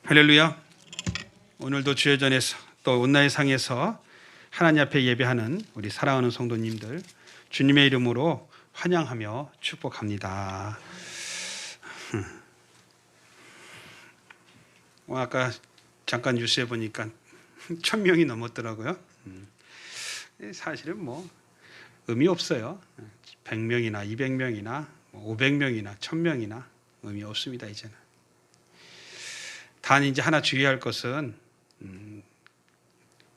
할렐루야. 오늘도 주의 전에서 또 온나의 상에서 하나님 앞에 예배하는 우리 사랑하는 성도님들 주님의 이름으로 환영하며 축복합니다. 아까 잠깐 뉴스에 보니까 1000명이 넘었더라고요. 사실은 뭐 의미 없어요. 100명이나 200명이나 500명이나 1000명이나 의미 없습니다. 이제는. 단 이제 하나 주의할 것은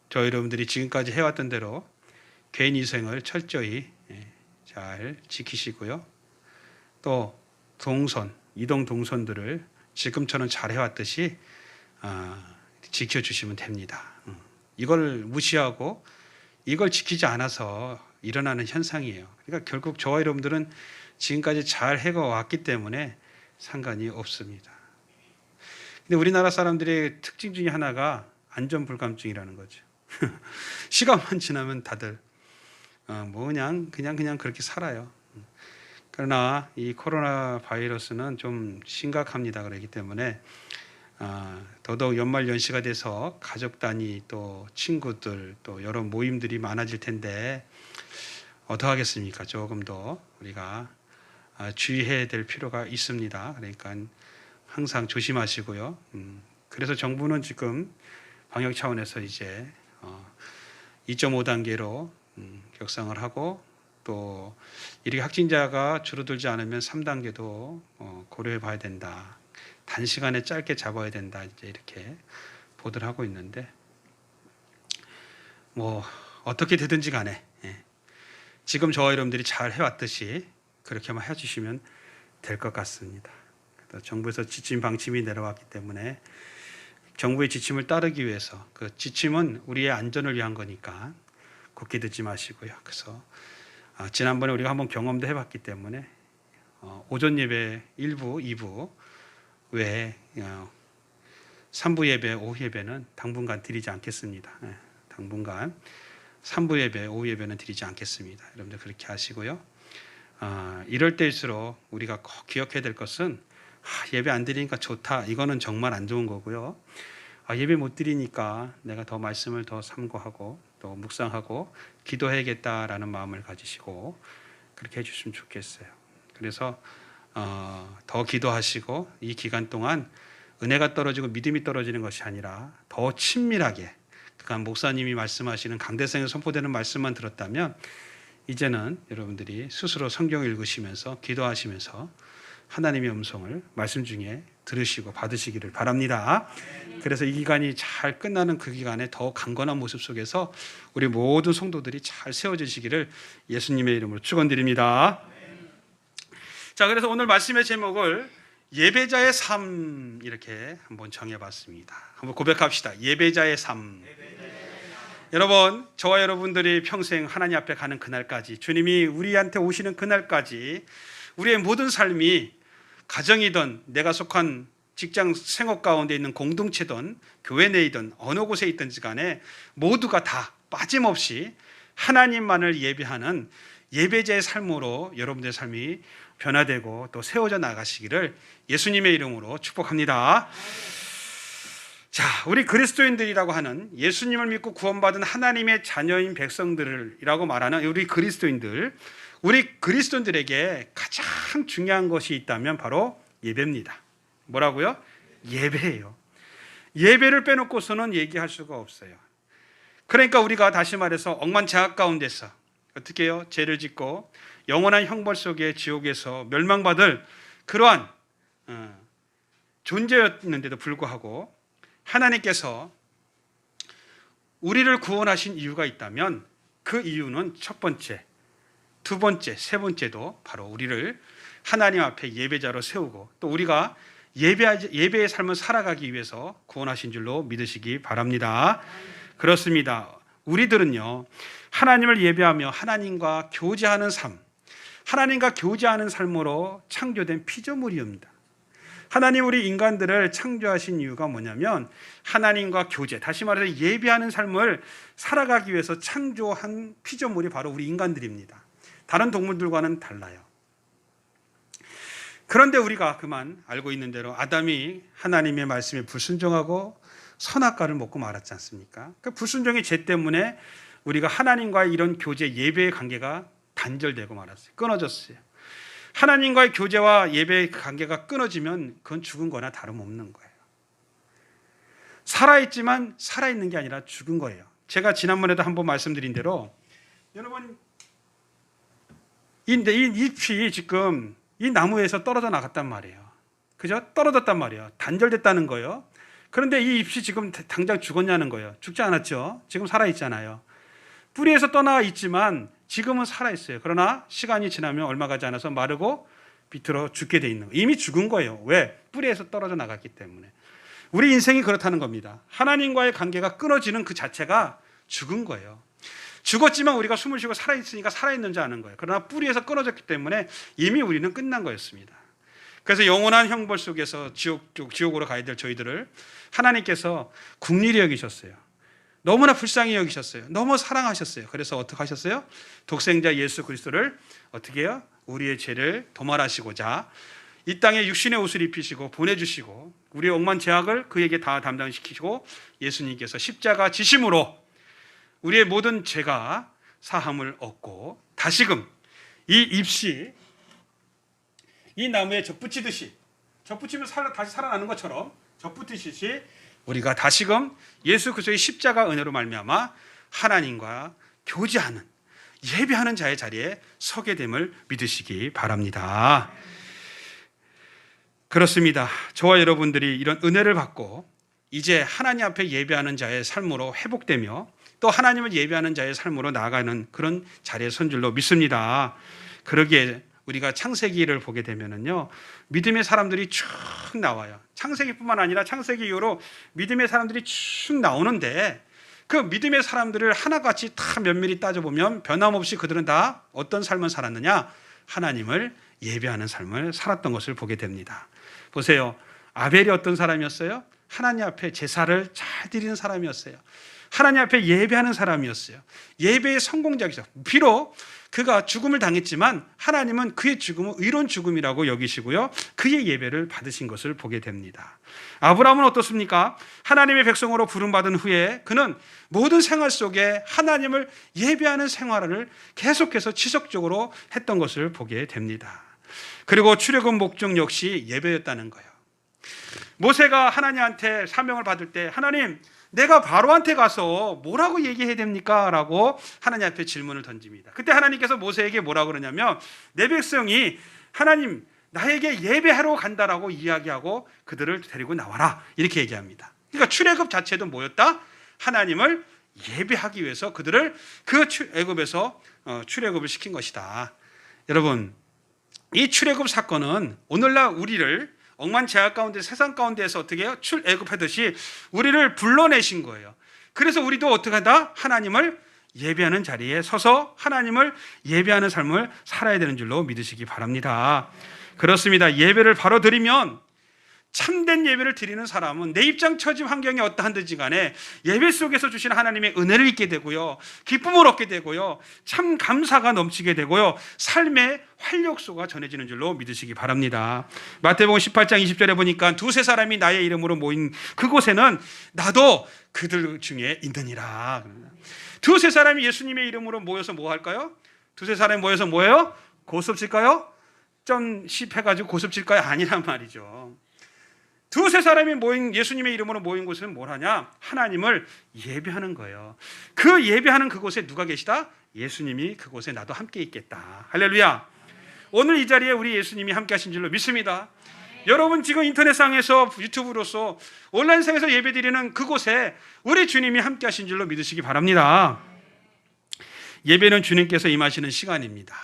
저 여러분들이 지금까지 해왔던 대로 개인 위생을 철저히 잘 지키시고요. 또 이동 동선들을 지금처럼 잘 해왔듯이 지켜주시면 됩니다. 이걸 무시하고 이걸 지키지 않아서 일어나는 현상이에요. 그러니까 결국 저와 여러분들은 지금까지 잘 해왔기 때문에 상관이 없습니다. 근데 우리나라 사람들의 특징 중에 하나가 안전불감증이라는 거죠. 시간만 지나면 다들 그냥 그렇게 살아요. 그러나 이 코로나 바이러스는 좀 심각합니다. 그렇기 때문에 더더욱 연말 연시가 돼서 가족 단위 또 친구들 또 여러 모임들이 많아질 텐데 어떡하겠습니까? 조금 더 우리가 주의해야 될 필요가 있습니다. 그러니까 항상 조심하시고요. 그래서 정부는 지금 방역 차원에서 이제 2.5단계로 격상을 하고 또 이렇게 확진자가 줄어들지 않으면 3단계도 고려해 봐야 된다. 단시간에 짧게 잡아야 된다. 이제 이렇게 보도를 하고 있는데 뭐 어떻게 되든지 간에 지금 저와 여러분들이 잘 해왔듯이 그렇게만 해주시면 될 것 같습니다. 정부에서 지침 방침이 내려왔기 때문에 정부의 지침을 따르기 위해서 그 지침은 우리의 안전을 위한 거니까 굳게 듣지 마시고요. 그래서 지난번에 우리가 한번 경험도 해봤기 때문에 오전 예배 1부, 2부 외에 3부 예배, 오후 예배는 당분간 드리지 않겠습니다. 당분간 3부 예배, 오후 예배는 드리지 않겠습니다. 여러분들 그렇게 하시고요. 이럴 때일수록 우리가 꼭 기억해야 될 것은 예배 안 드리니까 좋다. 이거는 정말 안 좋은 거고요. 예배 못 드리니까 내가 더 말씀을 더 삼고하고 또 묵상하고 기도해야겠다라는 마음을 가지시고 그렇게 해주시면 좋겠어요. 그래서 더 기도하시고 이 기간 동안 은혜가 떨어지고 믿음이 떨어지는 것이 아니라 더 친밀하게 그간 목사님이 말씀하시는 강대상에 선포되는 말씀만 들었다면 이제는 여러분들이 스스로 성경을 읽으시면서 기도하시면서 하나님의 음성을 말씀 중에 들으시고 받으시기를 바랍니다. 그래서 이 기간이 잘 끝나는 그 기간에 더 강건한 모습 속에서 우리 모든 성도들이 잘 세워지시기를 예수님의 이름으로 축원드립니다. 자, 그래서 오늘 말씀의 제목을 예배자의 삶 이렇게 한번 정해봤습니다. 한번 고백합시다. 예배자의 삶. 여러분, 저와 여러분들이 평생 하나님 앞에 가는 그날까지 주님이 우리한테 오시는 그날까지 우리의 모든 삶이 가정이든 내가 속한 직장 생업 가운데 있는 공동체든 교회 내이든 어느 곳에 있든지 간에 모두가 다 빠짐없이 하나님만을 예배하는 예배자의 삶으로 여러분들의 삶이 변화되고 또 세워져 나가시기를 예수님의 이름으로 축복합니다. 자, 우리 그리스도인들이라고 하는 예수님을 믿고 구원받은 하나님의 자녀인 백성들이라고 말하는 우리 그리스도인들에게 가장 중요한 것이 있다면 바로 예배입니다. 뭐라고요? 예배예요. 예배를 빼놓고서는 얘기할 수가 없어요. 그러니까 우리가 다시 말해서 억만장악 가운데서 어떻게 해요? 죄를 짓고 영원한 형벌 속에 지옥에서 멸망받을 그러한 존재였는데도 불구하고 하나님께서 우리를 구원하신 이유가 있다면 그 이유는 첫 번째, 두 번째, 세 번째도 바로 우리를 하나님 앞에 예배자로 세우고 또 우리가 예배의 삶을 살아가기 위해서 구원하신 줄로 믿으시기 바랍니다. 그렇습니다. 우리들은요, 하나님을 예배하며 하나님과 교제하는 삶, 하나님과 교제하는 삶으로 창조된 피조물이옵니다. 하나님 우리 인간들을 창조하신 이유가 뭐냐면 하나님과 교제, 다시 말해서 예배하는 삶을 살아가기 위해서 창조한 피조물이 바로 우리 인간들입니다. 다른 동물들과는 달라요. 그런데 우리가 그만 알고 있는 대로 아담이 하나님의 말씀에 불순종하고 선악과를 먹고 말았지 않습니까? 그 불순종의 죄 때문에 우리가 하나님과의 이런 교제, 예배의 관계가 단절되고 말았어요. 끊어졌어요. 하나님과의 교제와 예배의 관계가 끊어지면 그건 죽은 거나 다름없는 거예요. 살아있지만 살아있는 게 아니라 죽은 거예요. 제가 지난번에도 한번 말씀드린 대로 여러분 이 잎이 지금 이 나무에서 떨어져 나갔단 말이에요. 그죠? 떨어졌단 말이에요. 단절됐다는 거예요. 그런데 이 잎이 지금 당장 죽었냐는 거예요. 죽지 않았죠. 지금 살아있잖아요. 뿌리에서 떠나 있지만 지금은 살아있어요. 그러나 시간이 지나면 얼마 가지 않아서 마르고 비틀어 죽게 돼 있는 거예요. 이미 죽은 거예요. 왜? 뿌리에서 떨어져 나갔기 때문에. 우리 인생이 그렇다는 겁니다. 하나님과의 관계가 끊어지는 그 자체가 죽은 거예요. 죽었지만 우리가 숨을 쉬고 살아있으니까 살아있는 줄 아는 거예요. 그러나 뿌리에서 끊어졌기 때문에 이미 우리는 끝난 거였습니다. 그래서 영원한 형벌 속에서 지옥으로 가야 될 저희들을 하나님께서 긍휼히 여기셨어요. 너무나 불쌍히 여기셨어요. 너무 사랑하셨어요. 그래서 어떻게 하셨어요? 독생자 예수 그리스도를 어떻게 해요? 우리의 죄를 도말하시고자 이 땅에 육신의 옷을 입히시고 보내주시고 우리의 억만 죄악을 그에게 다 담당시키시고 예수님께서 십자가 지심으로 우리의 모든 죄가 사함을 얻고 다시금 이 잎이 이 나무에 접붙이듯이 접붙이면 다시 살아나는 것처럼 접붙이듯이 우리가 다시금 예수 그리스도의 십자가 은혜로 말미암아 하나님과 교제하는 예배하는 자의 자리에 서게 됨을 믿으시기 바랍니다. 그렇습니다. 저와 여러분들이 이런 은혜를 받고 이제 하나님 앞에 예배하는 자의 삶으로 회복되며 또 하나님을 예배하는 자의 삶으로 나아가는 그런 자리에 선 줄로 믿습니다. 그러기에 우리가 창세기를 보게 되면은요, 믿음의 사람들이 쭉 나와요. 창세기뿐만 아니라 창세기 이후로 믿음의 사람들이 쭉 나오는데 그 믿음의 사람들을 하나같이 다 면밀히 따져보면 변함없이 그들은 다 어떤 삶을 살았느냐? 하나님을 예배하는 삶을 살았던 것을 보게 됩니다. 보세요. 아벨이 어떤 사람이었어요? 하나님 앞에 제사를 잘 드리는 사람이었어요. 하나님 앞에 예배하는 사람이었어요. 예배의 성공작이죠. 비록 그가 죽음을 당했지만 하나님은 그의 죽음은 의로운 죽음이라고 여기시고요, 그의 예배를 받으신 것을 보게 됩니다. 아브라함은 어떻습니까? 하나님의 백성으로 부름받은 후에 그는 모든 생활 속에 하나님을 예배하는 생활을 계속해서 지속적으로 했던 것을 보게 됩니다. 그리고 출애굽 목적 역시 예배였다는 거예요. 모세가 하나님한테 사명을 받을 때 하나님, 내가 바로한테 가서 뭐라고 얘기해야 됩니까? 라고 하나님 앞에 질문을 던집니다. 그때 하나님께서 모세에게 뭐라고 그러냐면 내 백성이 하나님 나에게 예배하러 간다라고 이야기하고 그들을 데리고 나와라 이렇게 얘기합니다. 그러니까 출애굽 자체도 뭐였다? 하나님을 예배하기 위해서 그들을 그 애굽에서 출애굽을 시킨 것이다. 여러분, 이 출애굽 사건은 오늘날 우리를 억만 제약 가운데 세상 가운데에서 어떻게 해요? 출애굽하듯이 우리를 불러내신 거예요. 그래서 우리도 어떻게 한다? 하나님을 예배하는 자리에 서서 하나님을 예배하는 삶을 살아야 되는 줄로 믿으시기 바랍니다. 그렇습니다. 예배를 바로 드리면 참된 예배를 드리는 사람은 내 입장 처지 환경이 어떠한지 간에 예배 속에서 주신 하나님의 은혜를 잊게 되고요, 기쁨을 얻게 되고요, 참 감사가 넘치게 되고요, 삶의 활력소가 전해지는 줄로 믿으시기 바랍니다. 마태복음 18장 20절에 보니까 두세 사람이 나의 이름으로 모인 그곳에는 나도 그들 중에 있느니라. 두세 사람이 예수님의 이름으로 모여서 뭐 할까요? 두세 사람이 모여서 뭐예요? 고스톱 칠까요? 좀 씹해가지고 고스톱 칠까요? 아니란 말이죠. 두세 사람이 모인 예수님의 이름으로 모인 곳은 뭘 하냐? 하나님을 예배하는 거예요. 그 예배하는 그곳에 누가 계시다? 예수님이 그곳에 나도 함께 있겠다. 할렐루야. 오늘 이 자리에 우리 예수님이 함께 하신 줄로 믿습니다. 여러분 지금 인터넷상에서 유튜브로서 온라인상에서 예배드리는 그곳에 우리 주님이 함께 하신 줄로 믿으시기 바랍니다. 예배는 주님께서 임하시는 시간입니다.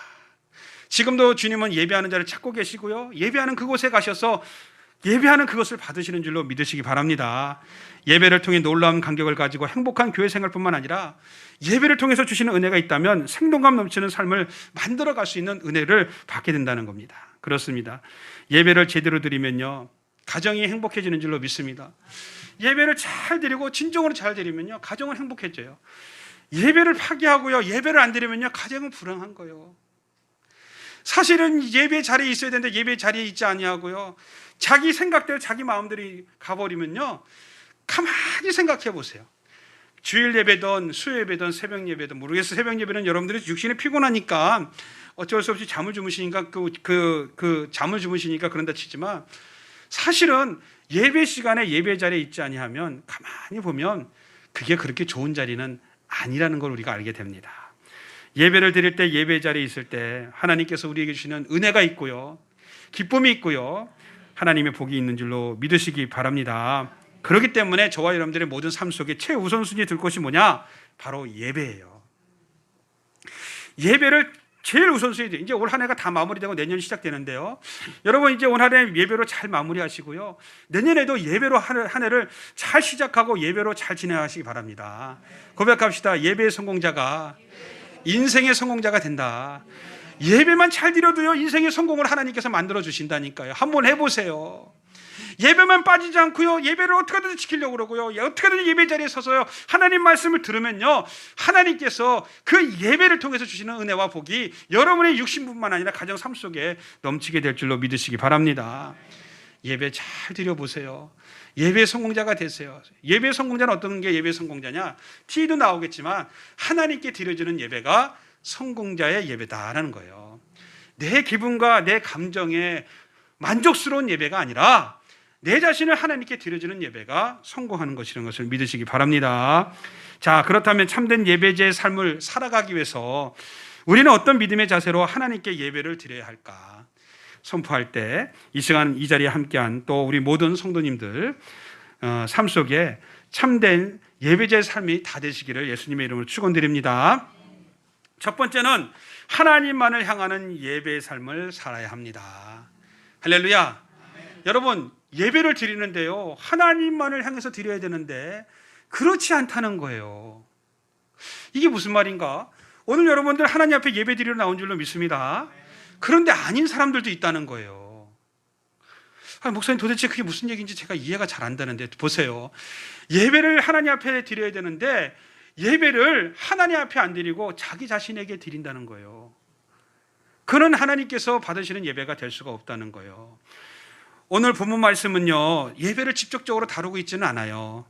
지금도 주님은 예배하는 자를 찾고 계시고요, 예배하는 그곳에 가셔서 예배하는 그것을 받으시는 줄로 믿으시기 바랍니다. 예배를 통해 놀라운 감격을 가지고 행복한 교회 생활뿐만 아니라 예배를 통해서 주시는 은혜가 있다면 생동감 넘치는 삶을 만들어갈 수 있는 은혜를 받게 된다는 겁니다. 그렇습니다. 예배를 제대로 드리면요, 가정이 행복해지는 줄로 믿습니다. 예배를 잘 드리고 진정으로 잘 드리면요, 가정은 행복해져요. 예배를 파기하고요, 예배를 안 드리면요, 가정은 불행한 거예요. 사실은 예배 자리에 있어야 되는데 예배 자리에 있지 아니하고요, 자기 생각대로 자기 마음대로 가버리면요, 가만히 생각해 보세요. 주일 예배든 수요 예배든 새벽 예배든 모르겠어요. 새벽 예배는 여러분들이 육신이 피곤하니까 어쩔 수 없이 잠을 주무시니까 잠을 주무시니까 그런다 치지만, 사실은 예배 시간에 예배 자리에 있지 아니하면 가만히 보면 그게 그렇게 좋은 자리는 아니라는 걸 우리가 알게 됩니다. 예배를 드릴 때, 예배 자리에 있을 때 하나님께서 우리에게 주시는 은혜가 있고요, 기쁨이 있고요, 하나님의 복이 있는 줄로 믿으시기 바랍니다. 그렇기 때문에 저와 여러분들의 모든 삶 속에 최우선순위에 들 것이 뭐냐? 바로 예배예요. 예배를 제일 우선순위에 이제 올 한 해가 다 마무리되고 내년이 시작되는데요, 여러분 이제 올 한 해 예배로 잘 마무리하시고요, 내년에도 예배로 한 해를 잘 시작하고 예배로 잘 진행하시기 바랍니다. 고백합시다. 예배의 성공자가 인생의 성공자가 된다. 예배만 잘 드려도요, 인생의 성공을 하나님께서 만들어 주신다니까요. 한번 해보세요. 예배만 빠지지 않고요, 예배를 어떻게든 지키려고 그러고요, 어떻게든 예배 자리에 서서요 하나님 말씀을 들으면요, 하나님께서 그 예배를 통해서 주시는 은혜와 복이 여러분의 육신뿐만 아니라 가정 삶 속에 넘치게 될 줄로 믿으시기 바랍니다. 예배 잘 드려보세요. 예배 성공자가 되세요. 예배 성공자는 어떤 게 예배 성공자냐? 티도 나오겠지만 하나님께 드려지는 예배가 성공자의 예배다라는 거예요. 내 기분과 내 감정에 만족스러운 예배가 아니라 내 자신을 하나님께 드려지는 예배가 성공하는 것이라는 것을 믿으시기 바랍니다. 자, 그렇다면 참된 예배자의 삶을 살아가기 위해서 우리는 어떤 믿음의 자세로 하나님께 예배를 드려야 할까 선포할 때, 이 시간 이 자리에 함께한 또 우리 모든 성도님들 삶 속에 참된 예배자의 삶이 다 되시기를 예수님의 이름으로 축원드립니다. 첫 번째는 하나님만을 향하는 예배의 삶을 살아야 합니다. 할렐루야. 여러분, 예배를 드리는데요, 하나님만을 향해서 드려야 되는데 그렇지 않다는 거예요. 이게 무슨 말인가? 오늘 여러분들 하나님 앞에 예배 드리러 나온 줄로 믿습니다. 그런데 아닌 사람들도 있다는 거예요. 목사님, 도대체 그게 무슨 얘기인지 제가 이해가 잘 안 되는데, 보세요. 예배를 하나님 앞에 드려야 되는데 예배를 하나님 앞에 안 드리고 자기 자신에게 드린다는 거예요. 그는 하나님께서 받으시는 예배가 될 수가 없다는 거예요. 오늘 본문 말씀은요, 예배를 직접적으로 다루고 있지는 않아요.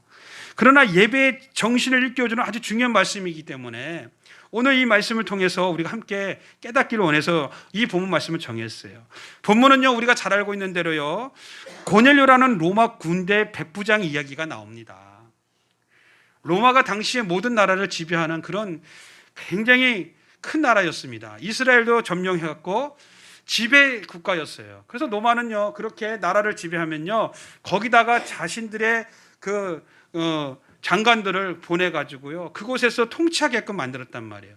그러나 예배의 정신을 일깨워주는 아주 중요한 말씀이기 때문에 오늘 이 말씀을 통해서 우리가 함께 깨닫기를 원해서 이 본문 말씀을 정했어요. 본문은요, 우리가 잘 알고 있는 대로요, 고넬료라는 로마 군대 백부장 이야기가 나옵니다. 로마가 당시에 모든 나라를 지배하는 그런 굉장히 큰 나라였습니다. 이스라엘도 점령해갖고 지배 국가였어요. 그래서 로마는요, 그렇게 나라를 지배하면요, 거기다가 자신들의 장관들을 보내가지고요, 그곳에서 통치하게끔 만들었단 말이에요.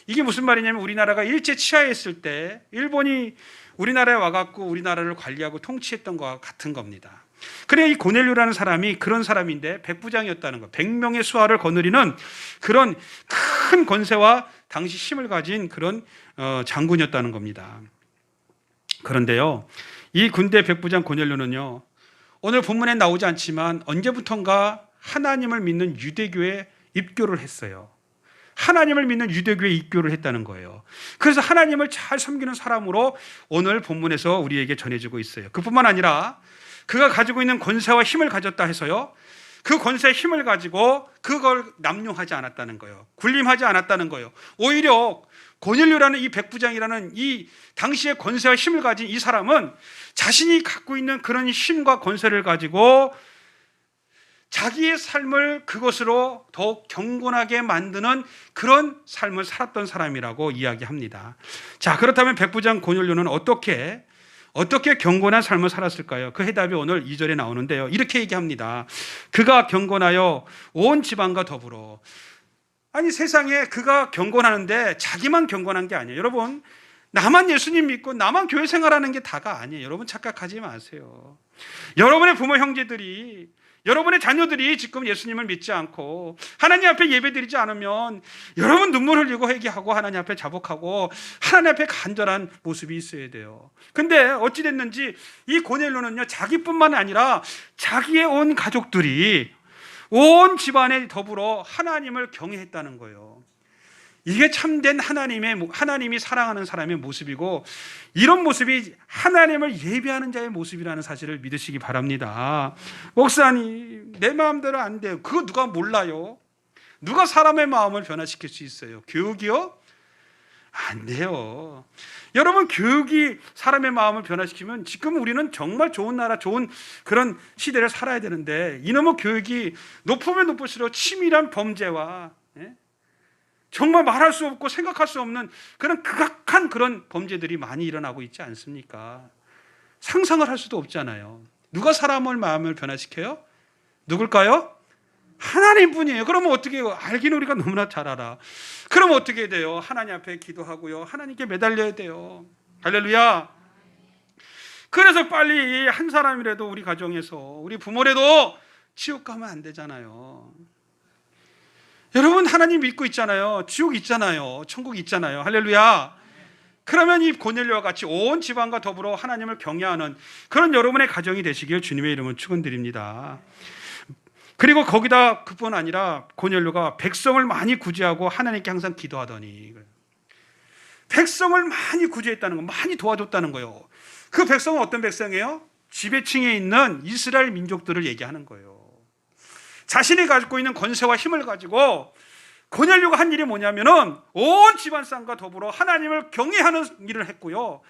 이게 무슨 말이냐면, 우리나라가 일제 치하했을 때 일본이 우리나라에 와갖고 우리나라를 관리하고 통치했던 것과 같은 겁니다. 그래, 이 고넬료라는 사람이 그런 사람인데 백부장이었다는 거, 100명의 수하를 거느리는 그런 큰 권세와 당시 힘을 가진 그런 장군이었다는 겁니다. 그런데요, 이 군대 백부장 고넬료는요, 오늘 본문에 나오지 않지만 언제부턴가 하나님을 믿는 유대교에 입교를 했어요. 하나님을 믿는 유대교에 입교를 했다는 거예요. 그래서 하나님을 잘 섬기는 사람으로 오늘 본문에서 우리에게 전해지고 있어요. 그뿐만 아니라 그가 가지고 있는 권세와 힘을 가졌다 해서요, 그 권세의 힘을 가지고 그걸 남용하지 않았다는 거예요. 군림하지 않았다는 거예요. 오히려 고넬료라는 이 백부장이라는 이 당시의 권세와 힘을 가진 이 사람은 자신이 갖고 있는 그런 힘과 권세를 가지고 자기의 삶을 그것으로 더욱 경건하게 만드는 그런 삶을 살았던 사람이라고 이야기합니다. 자, 그렇다면 백부장 고넬료는 어떻게 경건한 삶을 살았을까요? 그 해답이 오늘 2절에 나오는데요, 이렇게 얘기합니다. 그가 경건하여 온 지방과 더불어. 아니, 세상에 그가 경건하는데 자기만 경건한 게 아니에요. 여러분, 나만 예수님 믿고 나만 교회 생활하는 게 다가 아니에요. 여러분, 착각하지 마세요. 여러분의 부모 형제들이, 여러분의 자녀들이 지금 예수님을 믿지 않고 하나님 앞에 예배드리지 않으면 여러분 눈물 흘리고 회개하고 하나님 앞에 자복하고 하나님 앞에 간절한 모습이 있어야 돼요. 근데 어찌 됐는지 이 고넬료는요, 자기뿐만 아니라 자기의 온 가족들이 온 집안에 더불어 하나님을 경외했다는 거예요. 이게 참된 하나님이 사랑하는 사람의 모습이고, 이런 모습이 하나님을 예배하는 자의 모습이라는 사실을 믿으시기 바랍니다. 목사님, 내 마음대로 안 돼요. 그거 누가 몰라요? 누가 사람의 마음을 변화시킬 수 있어요? 교육이요? 안 돼요. 여러분, 교육이 사람의 마음을 변화시키면 지금 우리는 정말 좋은 나라, 좋은 그런 시대를 살아야 되는데, 이놈의 교육이 높으면 높을수록 치밀한 범죄와 정말 말할 수 없고 생각할 수 없는 그런 극악한 그런 범죄들이 많이 일어나고 있지 않습니까? 상상을 할 수도 없잖아요. 누가 사람의 마음을 변화시켜요? 누굴까요? 하나님뿐이에요. 그러면 어떻게 해요? 알기는 우리가 너무나 잘 알아. 그러면 어떻게 돼요? 하나님 앞에 기도하고요, 하나님께 매달려야 돼요. 할렐루야. 그래서 빨리 한 사람이라도 우리 가정에서, 우리 부모라도 지옥 가면 안 되잖아요. 여러분, 하나님 믿고 있잖아요. 지옥 있잖아요. 천국 있잖아요. 할렐루야. 그러면 이 고넬료와 같이 온 집안과 더불어 하나님을 경외하는 그런 여러분의 가정이 되시길 주님의 이름으로 축원드립니다. 그리고 거기다 그뿐 아니라 고넬료가 백성을 많이 구제하고 하나님께 항상 기도하더니, 백성을 많이 구제했다는 거, 많이 도와줬다는 거예요. 그 백성은 어떤 백성이에요? 지배층에 있는 이스라엘 민족들을 얘기하는 거예요. 자신이 가지고 있는 권세와 힘을 가지고 고넬료가 한 일이 뭐냐면은 온 집안 사람과 더불어 하나님을 경외하는 일을 했고요,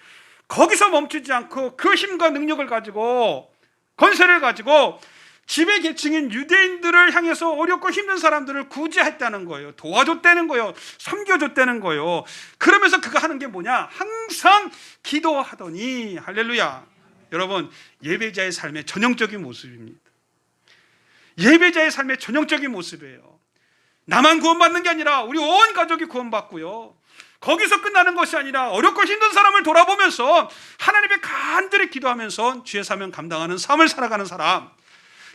거기서 멈추지 않고 그 힘과 능력을 가지고, 권세를 가지고 지배 계층인 유대인들을 향해서 어렵고 힘든 사람들을 구제했다는 거예요. 도와줬다는 거예요. 섬겨줬다는 거예요. 그러면서 그가 하는 게 뭐냐? 항상 기도하더니. 할렐루야. 여러분, 예배자의 삶의 전형적인 모습입니다. 예배자의 삶의 전형적인 모습이에요. 나만 구원받는 게 아니라 우리 온 가족이 구원받고요, 거기서 끝나는 것이 아니라 어렵고 힘든 사람을 돌아보면서 하나님께 간절히 기도하면서 주의 사명 감당하는 삶을 살아가는 사람,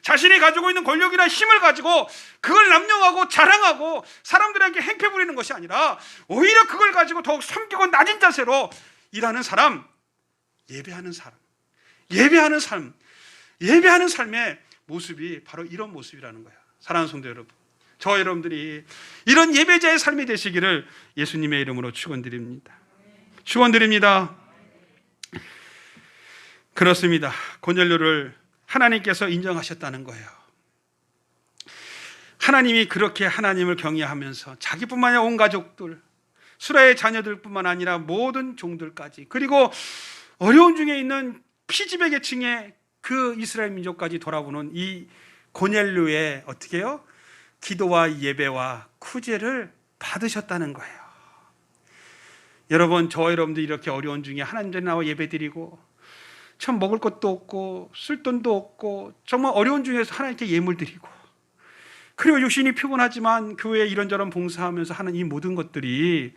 자신이 가지고 있는 권력이나 힘을 가지고 그걸 남용하고 자랑하고 사람들에게 행패 부리는 것이 아니라 오히려 그걸 가지고 더욱 섬기고 낮은 자세로 일하는 사람, 예배하는 사람, 예배하는 삶, 예배하는 삶의 모습이 바로 이런 모습이라는 거야. 사랑하는 성도 여러분, 저 여러분들이 이런 예배자의 삶이 되시기를 예수님의 이름으로 축원드립니다. 축원드립니다. 그렇습니다. 고넬료를 하나님께서 인정하셨다는 거예요. 하나님이 그렇게 하나님을 경외하면서 자기뿐만 아니라 온 가족들, 수라의 자녀들뿐만 아니라 모든 종들까지, 그리고 어려운 중에 있는 피지배 계층의 그 이스라엘 민족까지 돌아보는 이 고넬료의 어떻게 해요? 기도와 예배와 구제를 받으셨다는 거예요. 여러분, 저 여러분들 이렇게 어려운 중에 하나님 전에 나와 예배드리고 참 먹을 것도 없고 쓸 돈도 없고 정말 어려운 중에서 하나님께 예물 드리고, 그리고 육신이 피곤하지만 교회에 이런저런 봉사하면서 하는 이 모든 것들이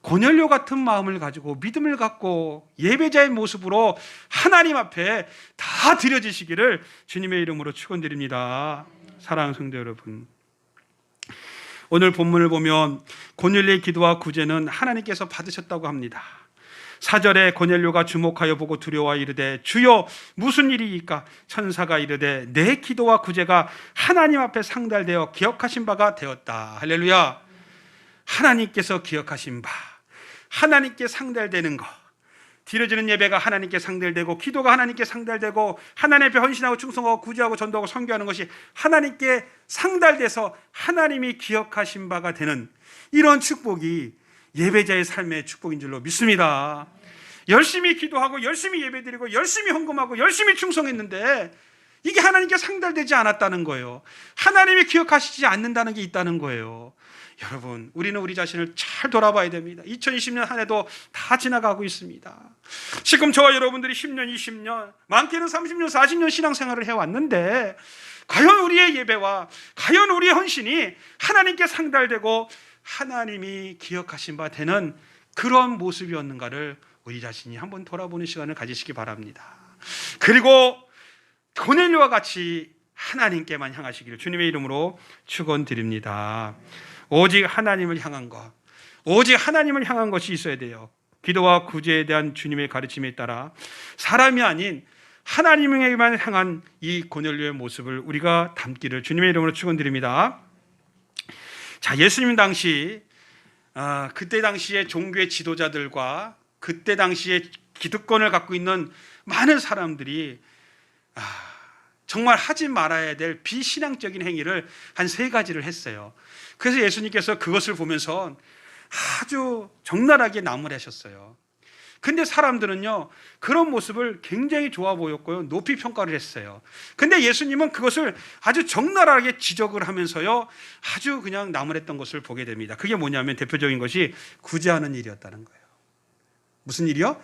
고넬료 같은 마음을 가지고 믿음을 갖고 예배자의 모습으로 하나님 앞에 다 드려지시기를 주님의 이름으로 축원드립니다. 사랑하는 성도 여러분, 오늘 본문을 보면 고넬료의 기도와 구제는 하나님께서 받으셨다고 합니다. 4절에 고넬료가 주목하여 보고 두려워 이르되 주여 무슨 일이니까? 천사가 이르되 내 기도와 구제가 하나님 앞에 상달되어 기억하신 바가 되었다. 할렐루야. 하나님께서 기억하신 바, 하나님께 상달되는 것, 드려지는 예배가 하나님께 상달되고 기도가 하나님께 상달되고 하나님 앞에 헌신하고 충성하고 구제하고 전도하고 선교하는 것이 하나님께 상달돼서 하나님이 기억하신 바가 되는 이런 축복이 예배자의 삶의 축복인 줄로 믿습니다. 열심히 기도하고 열심히 예배드리고 열심히 헌금하고 열심히 충성했는데 이게 하나님께 상달되지 않았다는 거예요. 하나님이 기억하시지 않는다는 게 있다는 거예요. 여러분, 우리는 우리 자신을 잘 돌아봐야 됩니다. 2020년 한 해도 다 지나가고 있습니다. 지금 저와 여러분들이 10년, 20년, 많게는 30년, 40년 신앙생활을 해왔는데 과연 우리의 예배와 과연 우리의 헌신이 하나님께 상달되고 하나님이 기억하신 바 되는 그런 모습이었는가를 우리 자신이 한번 돌아보는 시간을 가지시기 바랍니다. 그리고 고넬료와 같이 하나님께만 향하시기를 주님의 이름으로 축원드립니다. 오직 하나님을 향한 것, 오직 하나님을 향한 것이 있어야 돼요. 기도와 구제에 대한 주님의 가르침에 따라 사람이 아닌 하나님에게만 향한 이 고넬료의 모습을 우리가 담기를 주님의 이름으로 축원드립니다. 자, 예수님 당시 그때 당시에 종교의 지도자들과 그때 당시에 기득권을 갖고 있는 많은 사람들이 정말 하지 말아야 될 비신앙적인 행위를 한 3가지를 했어요. 그래서 예수님께서 그것을 보면서 아주 적나라하게 나무라셨어요. 근데 사람들은요, 그런 모습을 굉장히 좋아 보였고요, 높이 평가를 했어요. 근데 예수님은 그것을 아주 적나라하게 지적을 하면서요, 아주 그냥 나무랬던 것을 보게 됩니다. 그게 뭐냐면 대표적인 것이 구제하는 일이었다는 거예요. 무슨 일이요?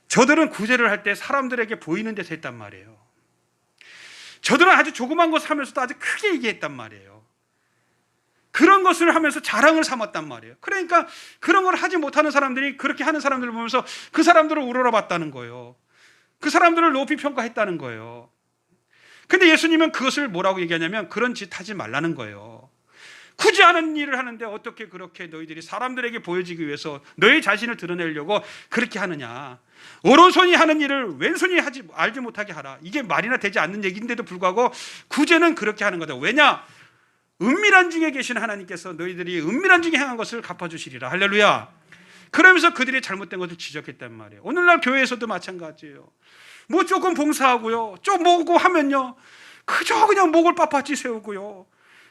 저들은 구제를 할 때 사람들에게 보이는 데서 했단 말이에요. 저들은 아주 조그만 것을 하면서도 아주 크게 얘기했단 말이에요. 그런 것을 하면서 자랑을 삼았단 말이에요. 그러니까 그런 걸 하지 못하는 사람들이 그렇게 하는 사람들을 보면서 그 사람들을 우러러봤다는 거예요. 그 사람들을 높이 평가했다는 거예요. 근데 예수님은 그것을 뭐라고 얘기하냐면 그런 짓 하지 말라는 거예요. 굳이 하는 일을 하는데 어떻게 그렇게 너희들이 사람들에게 보여지기 위해서 너희 자신을 드러내려고 그렇게 하느냐. 오른손이 하는 일을 왼손이 알지 못하게 하라. 이게 말이나 되지 않는 얘기인데도 불구하고 구제는 그렇게 하는 거다. 왜냐? 은밀한 중에 계신 하나님께서 너희들이 은밀한 중에 행한 것을 갚아주시리라. 할렐루야. 그러면서 그들이 잘못된 것을 지적했단 말이에요. 오늘날 교회에서도 마찬가지예요. 뭐 조금 봉사하고요, 좀 뭐고 하면요, 그저 그냥 목을 빳빳이 세우고요,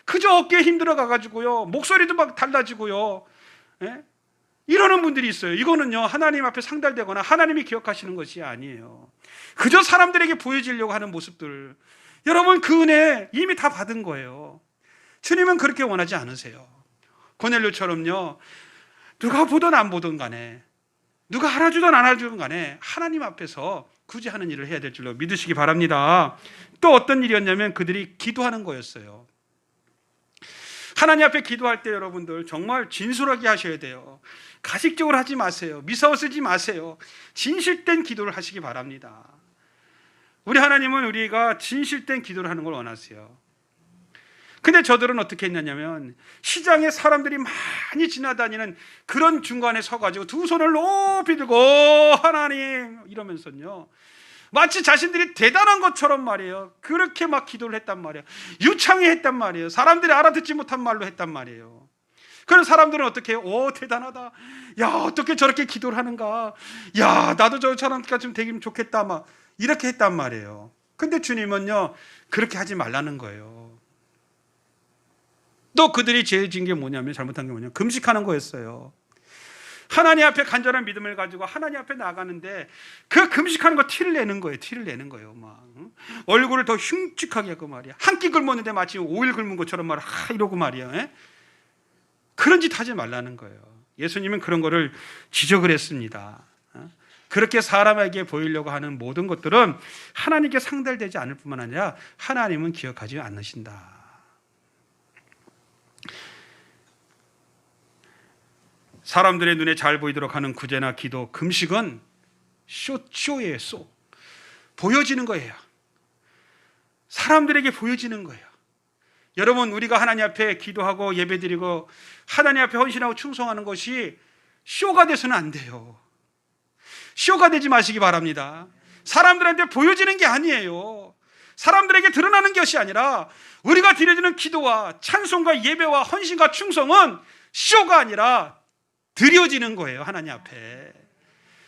그저 어깨에 힘들어 가가지고요, 목소리도 막 달라지고요, 이러는 분들이 있어요. 이거는요, 하나님 앞에 상달되거나 하나님이 기억하시는 것이 아니에요. 그저 사람들에게 보여지려고 하는 모습들. 여러분, 그 은혜 이미 다 받은 거예요. 주님은 그렇게 원하지 않으세요. 고넬료처럼요, 누가 보든 안 보든 간에, 누가 알아주든 안 알아주든 간에 하나님 앞에서 굳이 하는 일을 해야 될 줄로 믿으시기 바랍니다. 또 어떤 일이었냐면 그들이 기도하는 거였어요. 하나님 앞에 기도할 때 여러분들 정말 진솔하게 하셔야 돼요. 가식적으로 하지 마세요. 미사오 쓰지 마세요. 진실된 기도를 하시기 바랍니다. 우리 하나님은 우리가 진실된 기도를 하는 걸 원하세요. 근데 저들은 어떻게 했냐면 시장에 사람들이 많이 지나다니는 그런 중간에 서가지고 두 손을 높이 들고 하나님 이러면서요, 마치 자신들이 대단한 것처럼 말이에요, 그렇게 막 기도를 했단 말이에요. 유창히 했단 말이에요. 사람들이 알아듣지 못한 말로 했단 말이에요. 그런 사람들은 어떻게 해요? 오, 대단하다. 야, 어떻게 저렇게 기도를 하는가. 야, 나도 저처럼까지 좀 되기면 좋겠다. 막 이렇게 했단 말이에요. 근데 주님은요, 그렇게 하지 말라는 거예요. 또 그들이 제일 진 게 뭐냐면, 잘못한 게 뭐냐면 금식하는 거였어요. 하나님 앞에 간절한 믿음을 가지고 하나님 앞에 나가는데 그 금식하는 거 티를 내는 거예요. 티를 내는 거예요. 막 얼굴을 더 흉측하게 하고 말이야. 한 끼 굶었는데 마치 5일 굶은 것처럼 말이야. 이러고 말이야. 그런 짓 하지 말라는 거예요. 예수님은 그런 거를 지적을 했습니다. 그렇게 사람에게 보이려고 하는 모든 것들은 하나님께 상달되지 않을 뿐만 아니라 하나님은 기억하지 않으신다. 사람들의 눈에 잘 보이도록 하는 구제나 기도, 금식은 쇼예요. 쇼. 보여지는 거예요. 사람들에게 보여지는 거예요. 여러분, 우리가 하나님 앞에 기도하고 예배드리고 하나님 앞에 헌신하고 충성하는 것이 쇼가 돼서는 안 돼요. 쇼가 되지 마시기 바랍니다. 사람들한테 보여지는 게 아니에요. 사람들에게 드러나는 것이 아니라 우리가 드려지는 기도와 찬송과 예배와 헌신과 충성은 쇼가 아니라 드려지는 거예요. 하나님 앞에.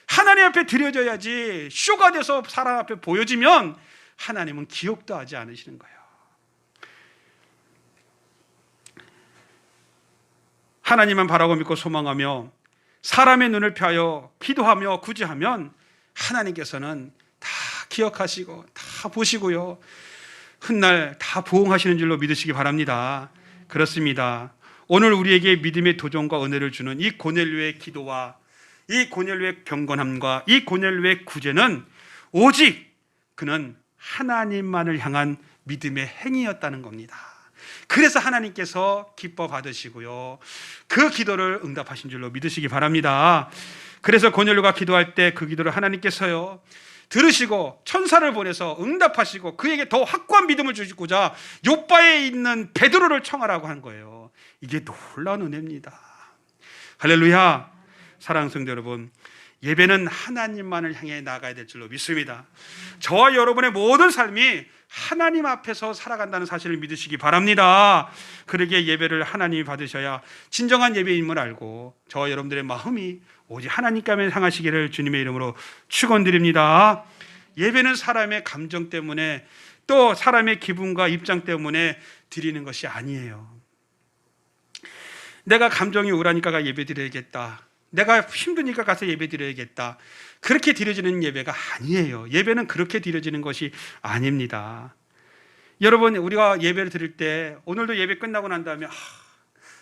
하나님 앞에 드려져야지. 쇼가 돼서 사람 앞에 보여지면 하나님은 기억도 하지 않으시는 거예요. 하나님만 바라고 믿고 소망하며 사람의 눈을 펴여 기도하며 구제하면 하나님께서는 다 기억하시고 다 보시고요, 훗날 다 보응하시는 줄로 믿으시기 바랍니다. 그렇습니다. 오늘 우리에게 믿음의 도전과 은혜를 주는 이 고넬료의 기도와 이 고넬료의 경건함과 이 고넬료의 구제는 오직 그는 하나님만을 향한 믿음의 행위였다는 겁니다. 그래서 하나님께서 기뻐 받으시고요, 그 기도를 응답하신 줄로 믿으시기 바랍니다. 그래서 고넬료가 기도할 때 그 기도를 하나님께서요 들으시고 천사를 보내서 응답하시고 그에게 더 확고한 믿음을 주시고자 욥바에 있는 베드로를 청하라고 한 거예요. 이게 놀라운 은혜입니다. 할렐루야. 사랑하는 성도 여러분, 예배는 하나님만을 향해 나가야 될 줄로 믿습니다. 저와 여러분의 모든 삶이 하나님 앞에서 살아간다는 사실을 믿으시기 바랍니다. 그러기에 예배를 하나님이 받으셔야 진정한 예배임을 알고 저와 여러분들의 마음이 오직 하나님께 향하시기를 주님의 이름으로 축원드립니다. 예배는 사람의 감정 때문에 또 사람의 기분과 입장 때문에 드리는 것이 아니에요. 내가 감정이 우울하니까 예배 드려야겠다, 내가 힘드니까 가서 예배 드려야겠다, 그렇게 드려지는 예배가 아니에요. 예배는 그렇게 드려지는 것이 아닙니다. 여러분, 우리가 예배를 드릴 때 오늘도 예배 끝나고 난 다음에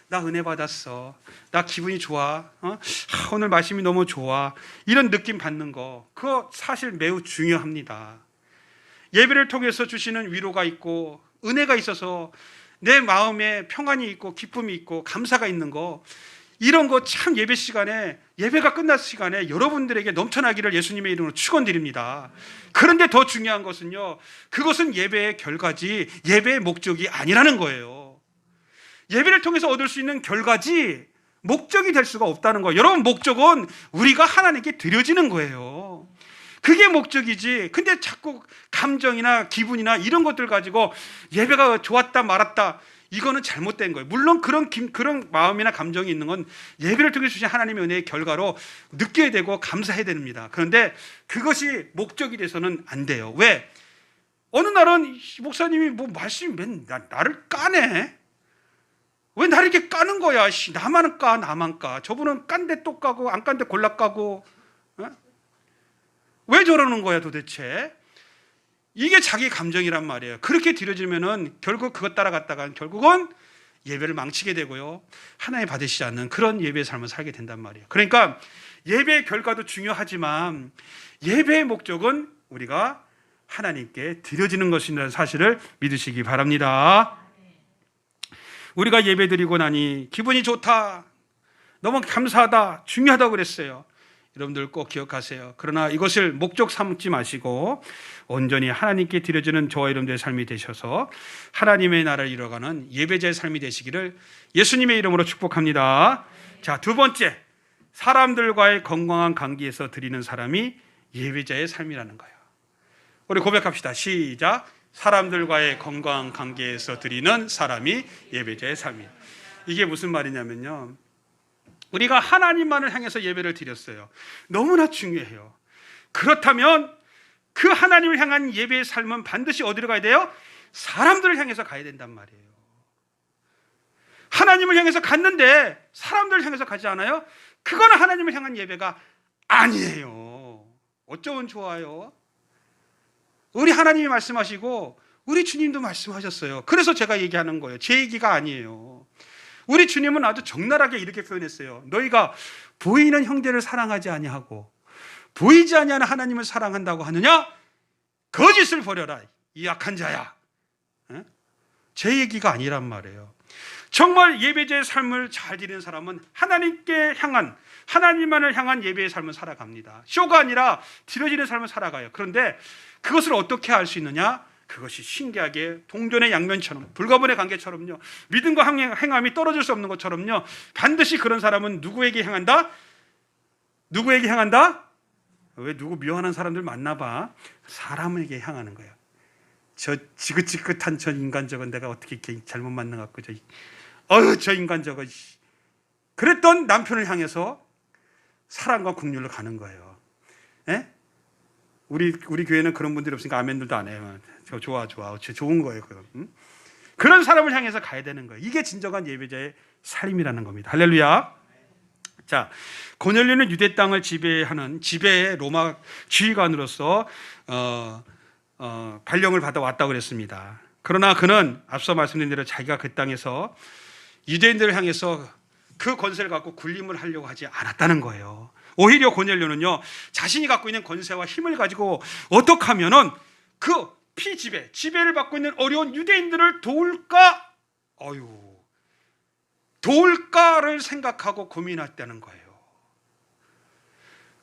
나 은혜 받았어, 나 기분이 좋아, 오늘 말씀이 너무 좋아, 이런 느낌 받는 거, 그거 사실 매우 중요합니다. 예배를 통해서 주시는 위로가 있고 은혜가 있어서 내 마음에 평안이 있고 기쁨이 있고 감사가 있는 거, 이런 거 참 예배 시간에, 예배가 끝났을 시간에 여러분들에게 넘쳐나기를 예수님의 이름으로 축원드립니다. 그런데 더 중요한 것은요, 그것은 예배의 결과지 예배의 목적이 아니라는 거예요. 예배를 통해서 얻을 수 있는 결과지 목적이 될 수가 없다는 거예요. 여러분, 목적은 우리가 하나님께 드려지는 거예요. 그게 목적이지. 근데 자꾸 감정이나 기분이나 이런 것들 가지고 예배가 좋았다 말았다, 이거는 잘못된 거예요. 물론 그런 마음이나 감정이 있는 건 예배를 통해 주신 하나님의 은혜의 결과로 느껴야 되고 감사해야 됩니다. 그런데 그것이 목적이 돼서는 안 돼요. 왜? 어느 날은 목사님이 뭐 말씀이 나를 까네? 왜 나를 이렇게 까는 거야? 나만 까, 나만 까. 저분은 깐데 또 까고 안 깐데 골라 까고. 왜 저러는 거야 도대체? 이게 자기 감정이란 말이에요. 그렇게 들여지면은 결국 그것 따라갔다가 결국은 예배를 망치게 되고요, 하나님 받으시지 않는 그런 예배의 삶을 살게 된단 말이에요. 그러니까 예배의 결과도 중요하지만 예배의 목적은 우리가 하나님께 드려지는 것이라는 사실을 믿으시기 바랍니다. 우리가 예배 드리고 나니 기분이 좋다, 너무 감사하다, 중요하다고 그랬어요. 여러분들 꼭 기억하세요. 그러나 이것을 목적 삼지 마시고 온전히 하나님께 드려지는 저와 여러분들의 삶이 되셔서 하나님의 나라를 이뤄가는 예배자의 삶이 되시기를 예수님의 이름으로 축복합니다. 자, 두 번째, 사람들과의 건강한 관계에서 드리는 사람이 예배자의 삶이라는 거예요. 우리 고백합시다. 시작. 사람들과의 건강한 관계에서 드리는 사람이 예배자의 삶이에요. 이게 무슨 말이냐면요, 우리가 하나님만을 향해서 예배를 드렸어요. 너무나 중요해요. 그렇다면 그 하나님을 향한 예배의 삶은 반드시 어디로 가야 돼요? 사람들을 향해서 가야 된단 말이에요. 하나님을 향해서 갔는데 사람들을 향해서 가지 않아요? 그거는 하나님을 향한 예배가 아니에요. 어쩌면 좋아요. 우리 하나님이 말씀하시고 우리 주님도 말씀하셨어요. 그래서 제가 얘기하는 거예요. 제 얘기가 아니에요. 우리 주님은 아주 적나라하게 이렇게 표현했어요. 너희가 보이는 형제를 사랑하지 아니하고 보이지 아니하는 하나님을 사랑한다고 하느냐? 거짓을 버려라, 이 약한 자야. 제 얘기가 아니란 말이에요. 정말 예배자의 삶을 잘 드리는 사람은 하나님께 향한, 하나님만을 향한 예배의 삶을 살아갑니다. 쇼가 아니라 드려지는 삶을 살아가요. 그런데 그것을 어떻게 알 수 있느냐? 그것이 신기하게 동전의 양면처럼, 불가분의 관계처럼요, 믿음과 행함이 떨어질 수 없는 것처럼요, 반드시 그런 사람은 누구에게 향한다? 누구에게 향한다? 왜 누구 미워하는 사람들 만나봐. 사람에게 향하는 거예요. 저 지긋지긋한 저 인간 저건 내가 어떻게 이렇게 잘못 만나갖고 저 인간 저거, 그랬던 남편을 향해서 사랑과 긍휼로 가는 거예요. 에? 우리 교회는 그런 분들이 없으니까 아멘들도 안 해요. 좋아, 좋은 거예요. 그런 사람을 향해서 가야 되는 거예요. 이게 진정한 예배자의 삶이라는 겁니다. 할렐루야. 자, 고넬료는 유대 땅을 지배하는 지배의 로마 지휘관으로서 발령을 받아왔다고 그랬습니다. 그러나 그는 앞서 말씀드린 대로 자기가 그 땅에서 유대인들을 향해서 그 권세를 갖고 군림을 하려고 하지 않았다는 거예요. 오히려 고넬료는요, 자신이 갖고 있는 권세와 힘을 가지고 어떻게 하면은 그 지배를 받고 있는 어려운 유대인들을 도울까를 생각하고 고민했다는 거예요.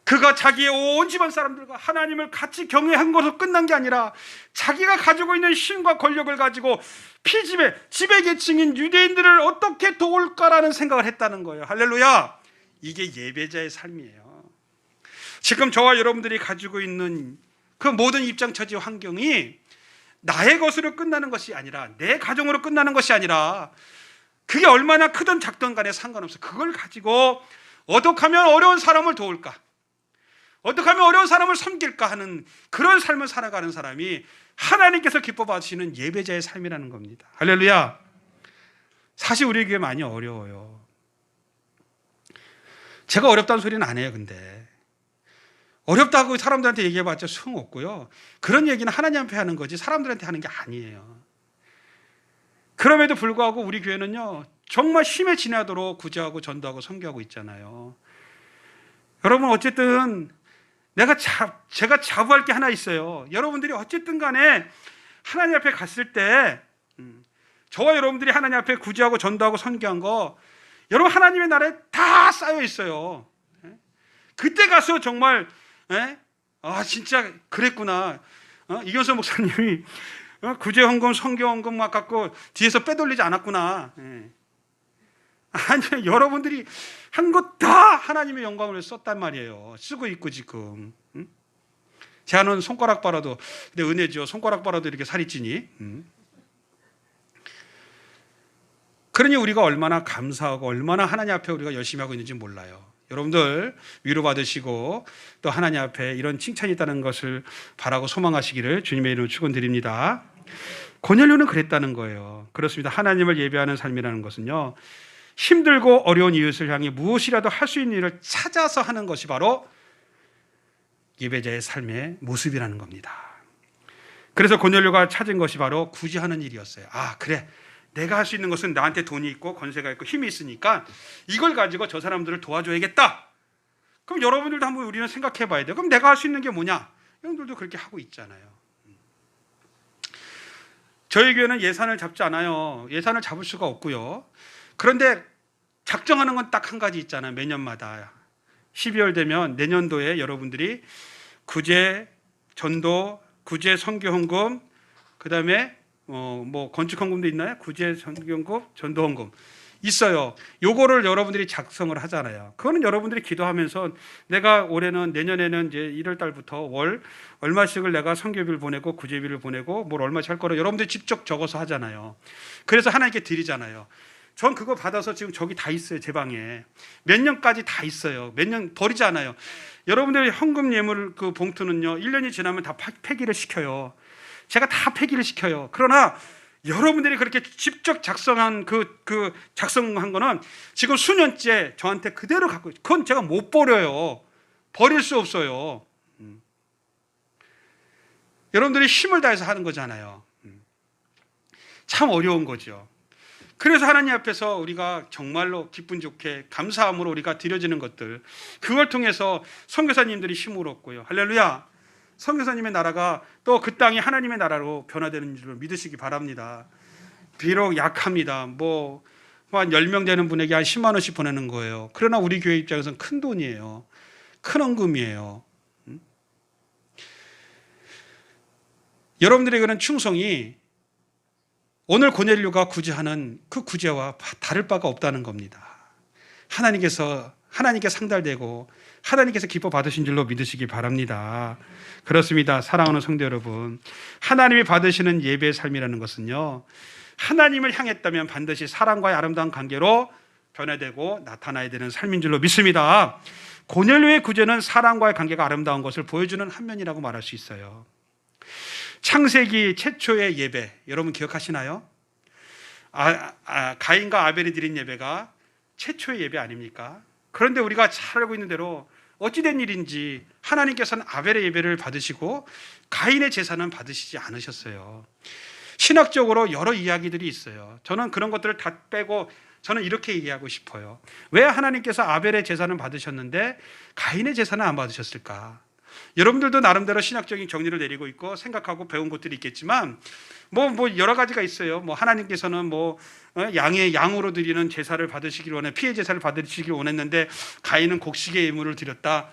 그가 자기의 온 집안 사람들과 하나님을 같이 경외한 것으로 끝난 게 아니라 자기가 가지고 있는 힘과 권력을 가지고 지배계층인 유대인들을 어떻게 도울까라는 생각을 했다는 거예요. 할렐루야. 이게 예배자의 삶이에요. 지금 저와 여러분들이 가지고 있는 그 모든 입장, 처지, 환경이 나의 것으로 끝나는 것이 아니라, 내 가정으로 끝나는 것이 아니라, 그게 얼마나 크든 작든 간에 상관없어. 그걸 가지고 어떻게 하면 어려운 사람을 도울까, 어떻게 하면 어려운 사람을 섬길까 하는 그런 삶을 살아가는 사람이 하나님께서 기뻐 받으시는 예배자의 삶이라는 겁니다. 할렐루야. 사실 우리 교회 많이 어려워요. 제가 어렵다는 소리는 안 해요. 근데 어렵다고 사람들한테 얘기해봤자 소용없고요. 그런 얘기는 하나님 앞에 하는 거지 사람들한테 하는 게 아니에요. 그럼에도 불구하고 우리 교회는요, 정말 힘에 지나도록 구제하고 전도하고 섬기하고 있잖아요. 여러분, 어쨌든 제가 자부할 게 하나 있어요. 여러분들이 어쨌든 간에 하나님 앞에 갔을 때, 저와 여러분들이 하나님 앞에 구제하고 전도하고 선교한 거, 여러분 하나님의 나라에 다 쌓여 있어요. 그때 가서 정말 진짜 그랬구나. 이경서 목사님이 구제 헌금, 선교 헌금 막 갖고 뒤에서 빼돌리지 않았구나. 아니, 여러분들이 한 것 다 하나님의 영광을 위해서 썼단 말이에요. 쓰고 있고 지금. 제가는 손가락 빨아도, 근데 은혜죠. 손가락 빨아도 이렇게 살이 찌니. 그러니 우리가 얼마나 감사하고 얼마나 하나님 앞에 우리가 열심히 하고 있는지 몰라요. 여러분들 위로받으시고 또 하나님 앞에 이런 칭찬이 있다는 것을 바라고 소망하시기를 주님의 이름으로 축원드립니다. 고넬료는 그랬다는 거예요. 그렇습니다. 하나님을 예배하는 삶이라는 것은요, 힘들고 어려운 이웃을 향해 무엇이라도 할 수 있는 일을 찾아서 하는 것이 바로 예배자의 삶의 모습이라는 겁니다. 그래서 고넬료가 찾은 것이 바로 구제하는 일이었어요. 그래, 내가 할 수 있는 것은 나한테 돈이 있고 권세가 있고 힘이 있으니까 이걸 가지고 저 사람들을 도와줘야겠다. 그럼 여러분들도 한번 우리는 생각해 봐야 돼요. 그럼 내가 할 수 있는 게 뭐냐? 여러분들도 그렇게 하고 있잖아요. 저희 교회는 예산을 잡지 않아요. 예산을 잡을 수가 없고요. 그런데 작정하는 건 딱 한 가지 있잖아요. 매년마다 12월 되면 내년도에 여러분들이 구제, 전도, 구제, 선교 헌금, 그 다음에 뭐 건축 헌금도 있나요? 구제, 선교 헌금, 전도 헌금 있어요. 요거를 여러분들이 작성을 하잖아요. 그거는 여러분들이 기도하면서 내가 올해는, 내년에는 이제 1월 달부터 월 얼마씩을 내가 선교비를 보내고 구제비를 보내고 뭘 얼마씩 할 거를 여러분들이 직접 적어서 하잖아요. 그래서 하나님께 드리잖아요. 전 그거 받아서 지금 저기 다 있어요. 제 방에 몇 년까지 다 있어요. 몇 년 버리지 않아요. 여러분들의 헌금 예물 그 봉투는요, 1년이 지나면 다 폐기를 시켜요. 제가 다 폐기를 시켜요. 그러나 여러분들이 그렇게 직접 작성한 작성한 거는 지금 수년째 저한테 그대로 갖고 있어요. 그건 제가 못 버려요. 버릴 수 없어요. 여러분들이 힘을 다해서 하는 거잖아요. 참 어려운 거죠. 그래서 하나님 앞에서 우리가 정말로 기분 좋게 감사함으로 우리가 드려지는 것들, 그걸 통해서 선교사님들이 힘을 얻고요. 할렐루야. 선교사님의 나라가 또 그 땅이 하나님의 나라로 변화되는 줄 믿으시기 바랍니다. 비록 약합니다. 한 10명 되는 분에게 한 10만 원씩 보내는 거예요. 그러나 우리 교회 입장에서는 큰 돈이에요. 큰 헌금이에요. 여러분들의 그런 충성이 오늘 고넬료가 구제하는 그 구제와 다를 바가 없다는 겁니다. 하나님께 상달되고 하나님께서 기뻐 받으신 줄로 믿으시기 바랍니다. 그렇습니다. 사랑하는 성도 여러분, 하나님이 받으시는 예배의 삶이라는 것은요, 하나님을 향했다면 반드시 사랑과의 아름다운 관계로 변화되고 나타나야 되는 삶인 줄로 믿습니다. 고넬료의 구제는 사랑과의 관계가 아름다운 것을 보여주는 한 면이라고 말할 수 있어요. 창세기 최초의 예배, 여러분 기억하시나요? 가인과 아벨이 드린 예배가 최초의 예배 아닙니까? 그런데 우리가 잘 알고 있는 대로 어찌된 일인지 하나님께서는 아벨의 예배를 받으시고 가인의 제사는 받으시지 않으셨어요. 신학적으로 여러 이야기들이 있어요. 저는 그런 것들을 다 빼고 저는 이렇게 이해하고 싶어요. 왜 하나님께서 아벨의 제사는 받으셨는데 가인의 제사는 안 받으셨을까? 여러분들도 나름대로 신학적인 정리를 내리고 있고 생각하고 배운 것들이 있겠지만 여러 가지가 있어요. 하나님께서는 양으로 드리는 제사를 받으시기를 원해, 피해 제사를 받으시기를 원했는데 가인은 곡식의 예물을 드렸다.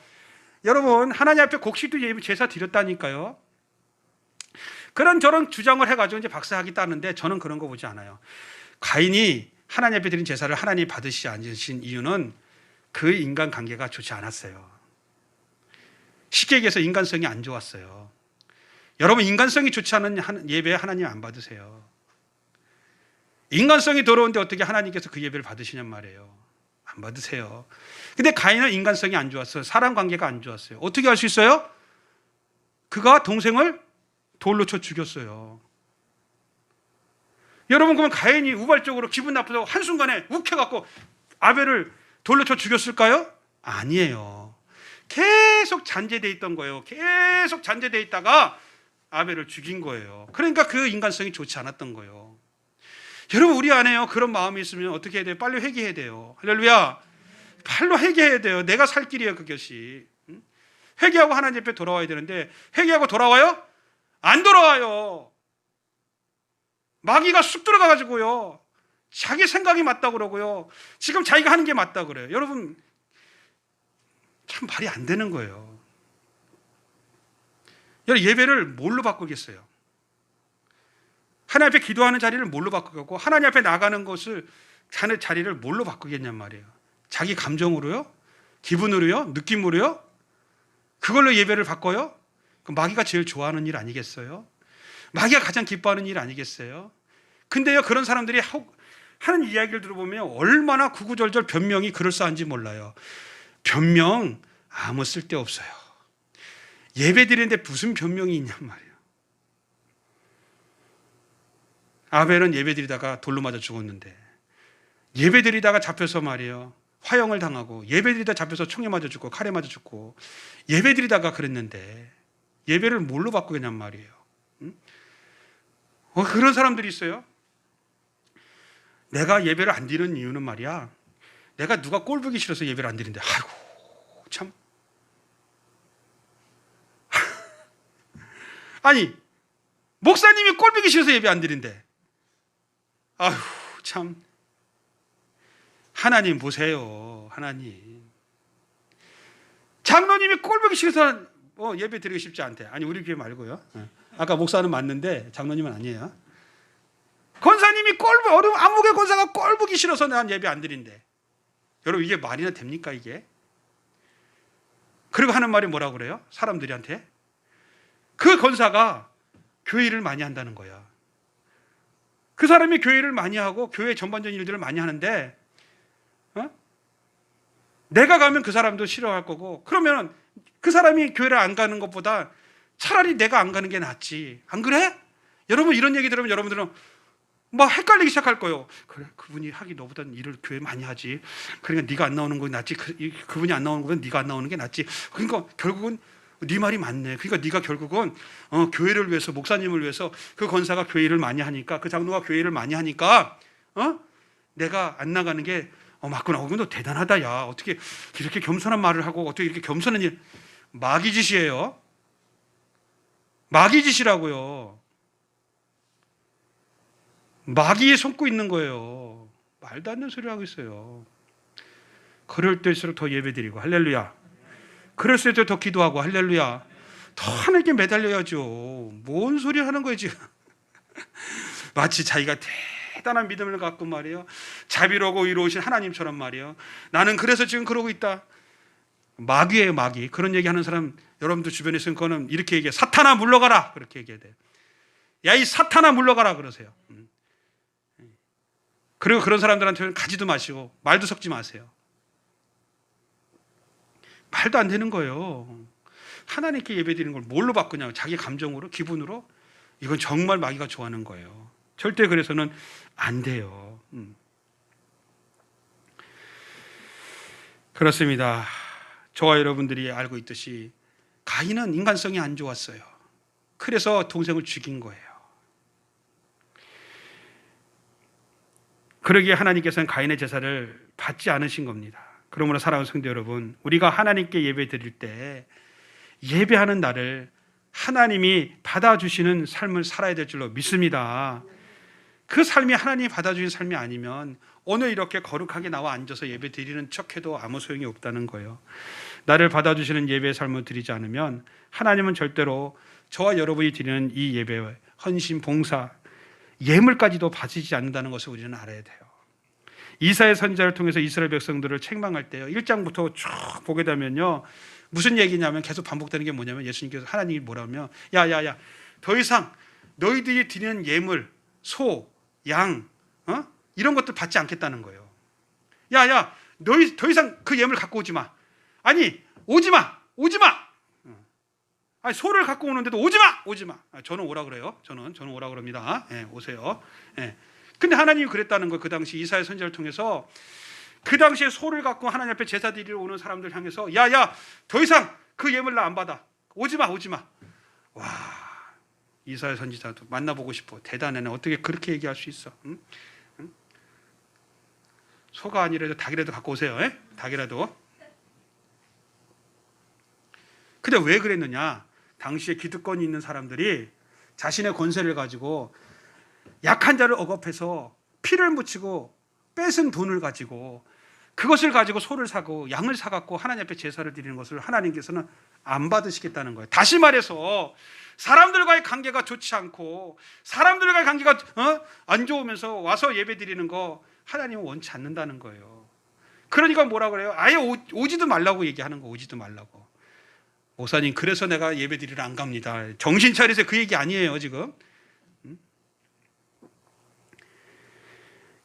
여러분, 하나님 앞에 곡식도 제사 드렸다니까요. 그런 저런 주장을 해가지고 이제 박사하겠다는데 저는 그런 거 보지 않아요. 가인이 하나님 앞에 드린 제사를 하나님이 받으시지 않으신 이유는 그 인간 관계가 좋지 않았어요. 쉽게 얘기해서 인간성이 안 좋았어요. 여러분, 인간성이 좋지 않은 예배 하나님 안 받으세요. 인간성이 더러운데 어떻게 하나님께서 그 예배를 받으시냔 말이에요. 안 받으세요. 근데 가인은 인간성이 안 좋았어요. 사람 관계가 안 좋았어요. 어떻게 할 수 있어요? 그가 동생을 돌로 쳐 죽였어요. 여러분, 그러면 가인이 우발적으로 기분 나쁘다고 한순간에 욱해갖고 아벨을 돌로 쳐 죽였을까요? 아니에요. 계속 잔재되어 있던 거예요. 계속 잔재되어 있다가 아벨을 죽인 거예요. 그러니까 그 인간성이 좋지 않았던 거예요. 여러분, 우리 안에요 그런 마음이 있으면 어떻게 해야 돼요? 빨리 회개해야 돼요. 할렐루야. 빨리 회개해야 돼요. 내가 살 길이에요, 그것이. 회개하고 하나님 앞에 돌아와야 되는데, 회개하고 돌아와요? 안 돌아와요. 마귀가 쑥 들어가가지고요, 자기 생각이 맞다고 그러고요, 지금 자기가 하는 게 맞다고 그래요. 여러분, 참 말이 안 되는 거예요. 여러분, 예배를 뭘로 바꾸겠어요? 하나님 앞에 기도하는 자리를 뭘로 바꾸겠고, 하나님 앞에 나가는 것을, 자는 자리를 뭘로 바꾸겠냔 말이에요. 자기 감정으로요? 기분으로요? 느낌으로요? 그걸로 예배를 바꿔요? 그 마귀가 제일 좋아하는 일 아니겠어요? 마귀가 가장 기뻐하는 일 아니겠어요? 근데요, 그런 사람들이 하는 이야기를 들어보면 얼마나 구구절절 변명이 그럴싸한지 몰라요. 변명 아무 쓸데없어요. 예배 드리는데 무슨 변명이 있냔 말이에요. 아벨은 예배 드리다가 돌로 맞아 죽었는데, 예배 드리다가 잡혀서 말이에요, 화형을 당하고, 예배 드리다 잡혀서 총에 맞아 죽고 칼에 맞아 죽고, 예배 드리다가 그랬는데 예배를 뭘로 바꾸겠냔 말이에요. 그런 사람들이 있어요. 내가 예배를 안 드리는 이유는 말이야, 내가 누가 꼴 보기 싫어서 예배를 안 드리는데, 아이고 참. 아니, 목사님이 꼴 보기 싫어서 예배 안 드린대. 아휴 참. 하나님 보세요. 하나님. 장로님이 꼴 보기 싫어서 예배 드리기 쉽지 않대. 아니, 우리 교회 말고요. 아까 목사는 맞는데 장로님은 아니에요. 권사님이 암흑의 권사가 꼴 보기 싫어서 난 예배 안 드린대. 여러분, 이게 말이나 됩니까 이게? 그리고 하는 말이 뭐라고 그래요? 사람들한테 그 권사가 교회 일을 많이 한다는 거야. 그 사람이 교회 일을 많이 하고 교회 전반적인 일들을 많이 하는데, 내가 가면 그 사람도 싫어할 거고, 그러면 그 사람이 교회를 안 가는 것보다 차라리 내가 안 가는 게 낫지. 안 그래? 여러분, 이런 얘기 들으면 여러분들은 막 헷갈리기 시작할 거예요. 그래, 그분이 하기 너보다는 일을 교회 많이 하지. 그러니까 네가 안 나오는 거 낫지. 그분이 안 나오는 거면 네가 안 나오는 게 낫지. 그러니까 결국은 네 말이 맞네. 그러니까 네가 결국은 교회를 위해서, 목사님을 위해서, 그 권사가 교회 일을 많이 하니까, 그 장로가 교회 일을 많이 하니까 내가 안 나가는 게 맞구나. 너 대단하다. 야, 어떻게 이렇게 겸손한 말을 하고, 어떻게 이렇게 겸손한 일. 마귀 짓이에요. 마귀 짓이라고요. 마귀에 속고 있는 거예요. 말도 안 되는 소리 하고 있어요. 그럴 때일수록 더 예배드리고, 할렐루야. 그럴 때일수록 더 기도하고, 할렐루야. 더 하나님께 매달려야죠. 뭔 소리 하는 거예요 지금. 마치 자기가 대단한 믿음을 갖고 말이에요, 자비로고 의로우신 하나님처럼 말이에요, 나는 그래서 지금 그러고 있다. 마귀예요, 마귀. 그런 얘기하는 사람 여러분도 주변에 있으면 그거는 이렇게 얘기해. 사탄아 물러가라. 그렇게 얘기해야 돼요. 야, 이 사탄아 물러가라 그러세요. 그리고 그런 사람들한테는 가지도 마시고 말도 섞지 마세요. 말도 안 되는 거예요. 하나님께 예배드리는 걸 뭘로 바꾸냐고, 자기 감정으로, 기분으로. 이건 정말 마귀가 좋아하는 거예요. 절대 그래서는 안 돼요. 그렇습니다. 저와 여러분들이 알고 있듯이 가인은 인간성이 안 좋았어요. 그래서 동생을 죽인 거예요. 그러기에 하나님께서는 가인의 제사를 받지 않으신 겁니다. 그러므로 사랑하는 성도 여러분, 우리가 하나님께 예배 드릴 때 예배하는 날을 하나님이 받아주시는 삶을 살아야 될 줄로 믿습니다. 그 삶이 하나님이 받아주신 삶이 아니면 오늘 이렇게 거룩하게 나와 앉아서 예배 드리는 척해도 아무 소용이 없다는 거예요. 나를 받아주시는 예배의 삶을 드리지 않으면 하나님은 절대로 저와 여러분이 드리는 이 예배, 헌신, 봉사, 예물까지도 받으시지 않는다는 것을 우리는 알아야 돼요. 이사야 선지자를 통해서 이스라엘 백성들을 책망할 때요, 1장부터 쭉 보게 되면요, 무슨 얘기냐면 계속 반복되는 게 뭐냐면 예수님께서 하나님이 뭐라 하면 야야야 더 이상 너희들이 드리는 예물, 소, 양 이런 것들 받지 않겠다는 거예요. 야야 너희 더 이상 그 예물 갖고 오지 마. 아니 오지 마. 아니 소를 갖고 오는데도 오지 마. 저는 오라 그래요. 저는 오라 그럽니다. 예, 오세요. 예. 근데 하나님이 그랬다는 거예요. 그 당시 이사야 선지자를 통해서 그 당시에 소를 갖고 하나님 앞에 제사 드리러 오는 사람들 향해서 야야 더 이상 그 예물 나 안 받아. 오지 마. 와 이사야 선지자도 만나보고 싶어. 대단하네. 어떻게 그렇게 얘기할 수 있어? 응? 소가 아니라도 닭이라도 갖고 오세요. 예? 닭이라도. 근데 왜 그랬느냐? 당시에 기득권이 있는 사람들이 자신의 권세를 가지고 약한 자를 억압해서 피를 묻히고 뺏은 돈을 가지고 그것을 가지고 소를 사고 양을 사갖고 하나님 앞에 제사를 드리는 것을 하나님께서는 안 받으시겠다는 거예요. 다시 말해서 사람들과의 관계가 좋지 않고 사람들과의 관계가 안 좋으면서 와서 예배 드리는 거 하나님은 원치 않는다는 거예요. 그러니까 뭐라 그래요? 아예 오지도 말라고 얘기하는 거. 오지도 말라고. 목사님 그래서 내가 예배 드리러 안 갑니다. 정신 차리세요. 그 얘기 아니에요 지금.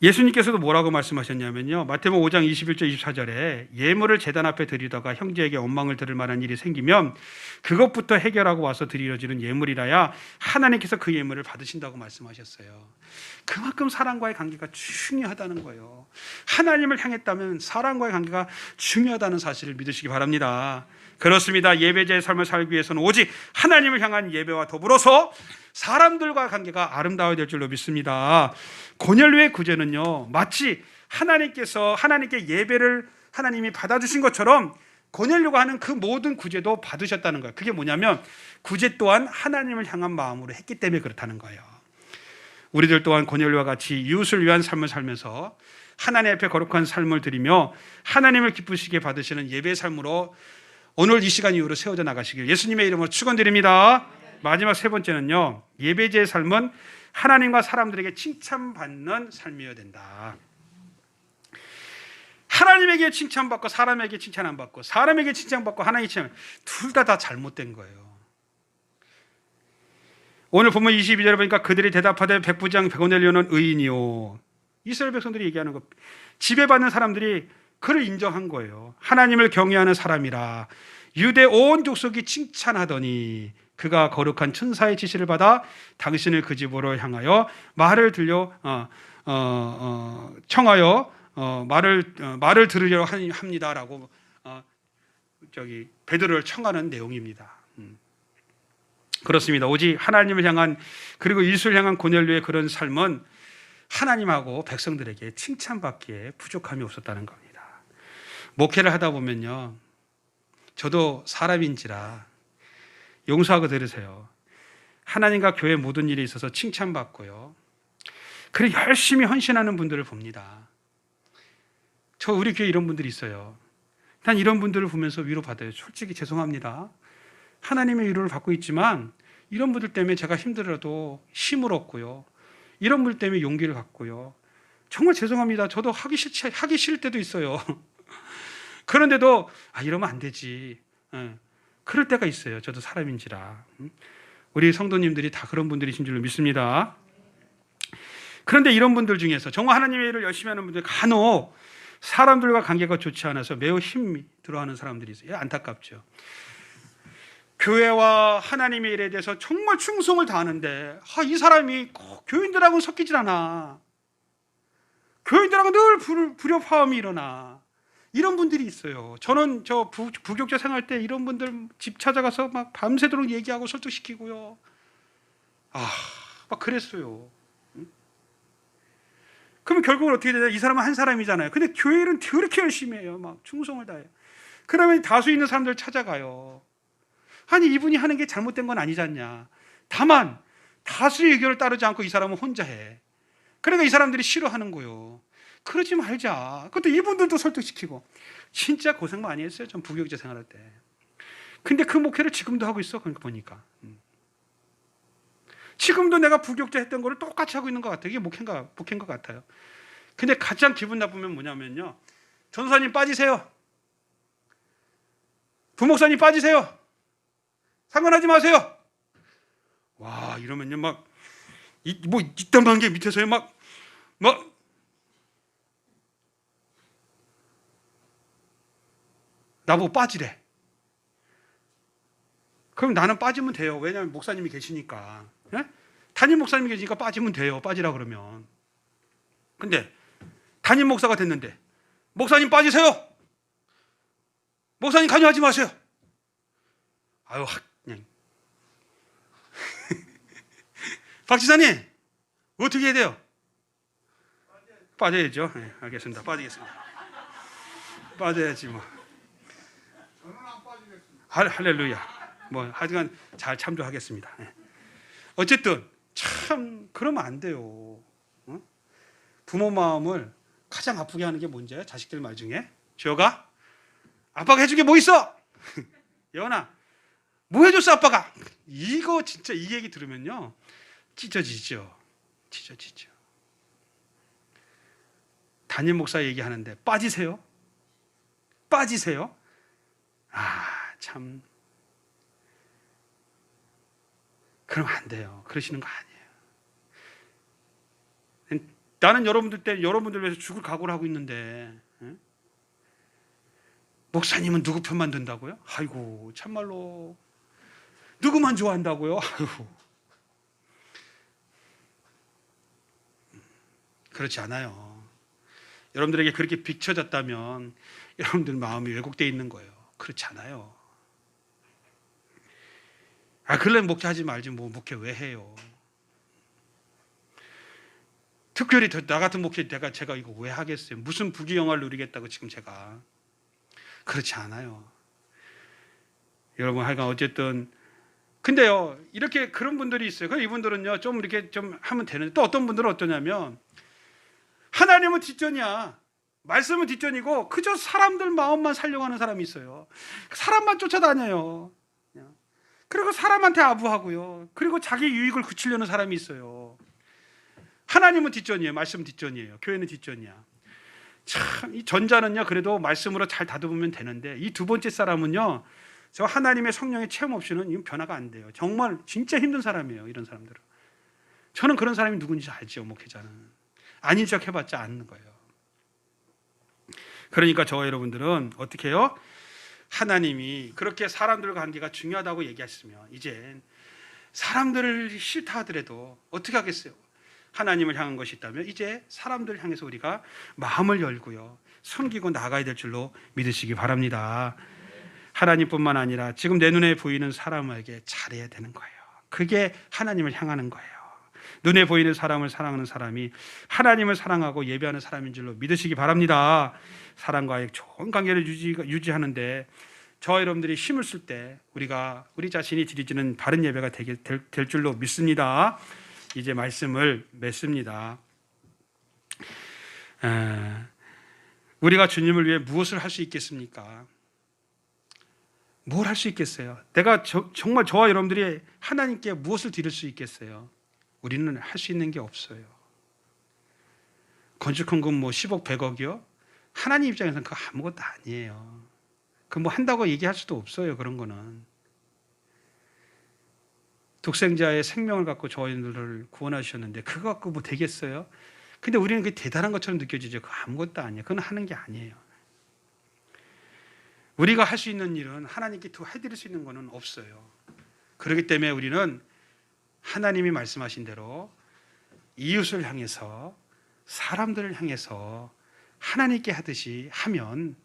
예수님께서도 뭐라고 말씀하셨냐면요. 마태복음 5장 21절 24절에 예물을 제단 앞에 드리다가 형제에게 원망을 들을 만한 일이 생기면 그것부터 해결하고 와서 드리러지는 예물이라야 하나님께서 그 예물을 받으신다고 말씀하셨어요. 그만큼 사람과의 관계가 중요하다는 거예요. 하나님을 향했다면 사람과의 관계가 중요하다는 사실을 믿으시기 바랍니다. 그렇습니다. 예배자의 삶을 살기 위해서는 오직 하나님을 향한 예배와 더불어서 사람들과 관계가 아름다워야 될 줄로 믿습니다. 고넬료의 구제는요, 마치 하나님께 예배를 하나님이 받아주신 것처럼 고넬료가 하는 그 모든 구제도 받으셨다는 거예요. 그게 뭐냐면 구제 또한 하나님을 향한 마음으로 했기 때문에 그렇다는 거예요. 우리들 또한 고넬료와 같이 이웃을 위한 삶을 살면서 하나님 앞에 거룩한 삶을 드리며 하나님을 기쁘시게 받으시는 예배의 삶으로 오늘 이 시간 이후로 세워져 나가시길 예수님의 이름으로 축원드립니다. 마지막 세 번째는요, 예배자의 삶은 하나님과 사람들에게 칭찬받는 삶이어야 된다. 하나님에게 칭찬받고 사람에게 칭찬 안 받고 사람에게 칭찬받고 하나님에게 칭찬, 둘 다 잘못된 거예요. 오늘 본문 22절에 보니까 그들이 대답하되 백부장 고넬료는 의인이요. 이스라엘 백성들이 얘기하는 거, 지배받는 사람들이 그를 인정한 거예요. 하나님을 경외하는 사람이라 유대 온 족속이 칭찬하더니 그가 거룩한 천사의 지시를 받아 당신을 그 집으로 향하여 말을 청하여 말을 들으려 합니다라고 베드로를 청하는 내용입니다. 그렇습니다. 오직 하나님을 향한 그리고 이웃을 향한 고넬료의 그런 삶은 하나님하고 백성들에게 칭찬받기에 부족함이 없었다는 겁니다. 목회를 하다 보면요, 저도 사람인지라 용서하고 들으세요. 하나님과 교회 모든 일에 있어서 칭찬받고요, 그리고 열심히 헌신하는 분들을 봅니다. 우리 교회 이런 분들이 있어요. 난 이런 분들을 보면서 위로받아요. 솔직히 죄송합니다. 하나님의 위로를 받고 있지만 이런 분들 때문에 제가 힘들어도 힘을 얻고요, 이런 분들 때문에 용기를 갖고요, 정말 죄송합니다. 저도 하기 싫을 때도 있어요. 그런데도 이러면 안 되지, 그럴 때가 있어요. 저도 사람인지라. 우리 성도님들이 다 그런 분들이신 줄로 믿습니다. 그런데 이런 분들 중에서 정말 하나님의 일을 열심히 하는 분들 간혹 사람들과 관계가 좋지 않아서 매우 힘이 들어하는 사람들이 있어요. 안타깝죠. 교회와 하나님의 일에 대해서 정말 충성을 다하는데 이 사람이 꼭 교인들하고는 섞이질 않아. 교인들하고 늘 불협화음이 일어나. 이런 분들이 있어요. 저는 부교육자 생활 때 이런 분들 집 찾아가서 막 밤새도록 얘기하고 설득시키고요. 막 그랬어요. 그러면 결국은 어떻게 되냐? 이 사람은 한 사람이잖아요. 근데 교회 일은 그렇게 열심히 해요. 막 충성을 다해요. 그러면 다수 있는 사람들 찾아가요. 아니, 이분이 하는 게 잘못된 건 아니지 않냐. 다만 다수의 의견을 따르지 않고 이 사람은 혼자 해. 그러니까 이 사람들이 싫어하는 거예요. 그러지 말자. 그것도 이분들도 설득시키고. 진짜 고생 많이 했어요. 전 부교육자 생활할 때. 근데 그 목회를 지금도 하고 있어. 그러니까 보니까. 지금도 내가 부교육자 했던 거를 똑같이 하고 있는 것 같아요. 이게 목회인 것 같아요. 근데 가장 기분 나쁘면 뭐냐면요, 전사님 빠지세요. 부목사님 빠지세요. 상관하지 마세요. 와, 이러면요 막 이딴만 게 밑에서요 막 나보고 빠지래. 그럼 나는 빠지면 돼요. 왜냐하면 목사님이 계시니까. 예? 담임 목사님이 계시니까 빠지면 돼요. 빠지라 그러면. 근데 담임 목사가 됐는데 목사님 빠지세요. 목사님 관여하지 마세요. 아유, 그냥. 박 지사님 어떻게 해야 돼요? 빠져야죠. 네, 알겠습니다. 빠지겠습니다. 빠져야지 뭐. 저는 안 빠지겠습니다. 할렐루야. 뭐 하여간 잘 참조하겠습니다. 네. 어쨌든 참 그러면 안 돼요. 어? 부모 마음을 가장 아프게 하는 게 뭔지 자식들 말 중에 지호가 아빠가 해준 게 뭐 있어? 예원아 뭐 해줬어 아빠가? 이거 진짜 이 얘기 들으면요 찢어지죠. 담임 목사 얘기하는데 빠지세요? 아, 참 그러면 안 돼요. 그러시는 거 아니에요. 나는 여러분들 위해서 죽을 각오를 하고 있는데 목사님은 누구 편만 든다고요? 아이고 참말로 누구만 좋아한다고요? 아이고 그렇지 않아요. 여러분들에게 그렇게 비춰졌다면 여러분들 마음이 왜곡되어 있는 거예요. 그렇지 않아요. 그러려면 목회하지 말지 뭐 목회 왜 해요? 특별히 나 같은 목회 제가 이거 왜 하겠어요? 무슨 부귀영화를 누리겠다고 지금 제가. 그렇지 않아요. 여러분 하여간 어쨌든 근데요 이렇게 그런 분들이 있어요. 그럼 이분들은요 좀 이렇게 좀 하면 되는데 또 어떤 분들은 어떠냐면 하나님은 뒷전이야. 말씀은 뒷전이고 그저 사람들 마음만 살려고 하는 사람이 있어요. 사람만 쫓아다녀요. 그리고 사람한테 아부하고요. 그리고 자기 유익을 그치려는 사람이 있어요. 하나님은 뒷전이에요. 말씀은 뒷전이에요. 교회는 뒷전이야. 참, 이 전자는요, 그래도 말씀으로 잘 다듬으면 되는데, 이 두 번째 사람은요, 저 하나님의 성령의 체험 없이는 이건 변화가 안 돼요. 정말 진짜 힘든 사람이에요, 이런 사람들은. 저는 그런 사람이 누군지 알죠, 목회자는. 아닌 척 해봤자 아는 거예요. 그러니까 저와 여러분들은 어떻게 해요? 하나님이 그렇게 사람들과 관계가 중요하다고 얘기했으면, 이제 사람들을 싫다 하더라도 어떻게 하겠어요? 하나님을 향한 것이 있다면 이제 사람들을 향해서 우리가 마음을 열고요 섬기고 나가야 될 줄로 믿으시기 바랍니다. 하나님뿐만 아니라 지금 내 눈에 보이는 사람에게 잘해야 되는 거예요. 그게 하나님을 향하는 거예요. 눈에 보이는 사람을 사랑하는 사람이 하나님을 사랑하고 예배하는 사람인 줄로 믿으시기 바랍니다. 사람과의 좋은 관계를 유지하는데 저와 여러분들이 힘을 쓸 때 우리 자신이 드리지는 바른 예배가 될 줄로 믿습니다. 이제 말씀을 맺습니다. 우리가 주님을 위해 무엇을 할 수 있겠습니까? 뭘 할 수 있겠어요? 내가 정말 저와 여러분들이 하나님께 무엇을 드릴 수 있겠어요? 우리는 할 수 있는 게 없어요. 건축헌금 뭐 10억 100억이요? 하나님 입장에서는 그거 아무것도 아니에요. 그 뭐 한다고 얘기할 수도 없어요. 그런 거는. 독생자의 생명을 갖고 저희들을 구원하셨는데 그거 갖고 뭐 되겠어요? 근데 우리는 그게 대단한 것처럼 느껴지죠. 그거 아무것도 아니에요. 그건 하는 게 아니에요. 우리가 할 수 있는 일은 하나님께 더 해드릴 수 있는 거는 없어요. 그렇기 때문에 우리는 하나님이 말씀하신 대로 이웃을 향해서 사람들을 향해서 하나님께 하듯이 하면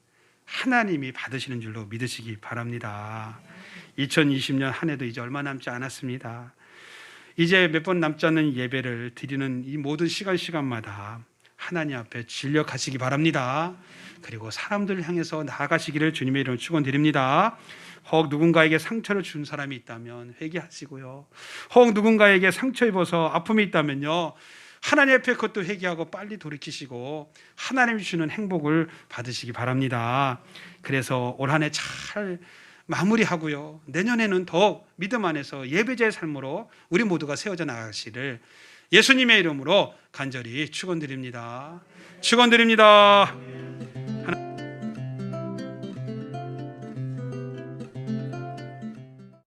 하나님이 받으시는 줄로 믿으시기 바랍니다. 2020년 한 해도 이제 얼마 남지 않았습니다. 이제 몇 번 남지 않는 예배를 드리는 이 모든 시간마다 하나님 앞에 진력하시기 바랍니다. 그리고 사람들을 향해서 나아가시기를 주님의 이름으로 축원드립니다. 혹 누군가에게 상처를 준 사람이 있다면 회개하시고요. 혹 누군가에게 상처 입어서 아픔이 있다면요. 하나님 앞에 그것도 회개하고 빨리 돌이키시고 하나님이 주는 행복을 받으시기 바랍니다. 그래서 올 한 해 잘 마무리하고요. 내년에는 더 믿음 안에서 예배자의 삶으로 우리 모두가 세워져 나가시를 예수님의 이름으로 간절히 축원드립니다. 축원드립니다.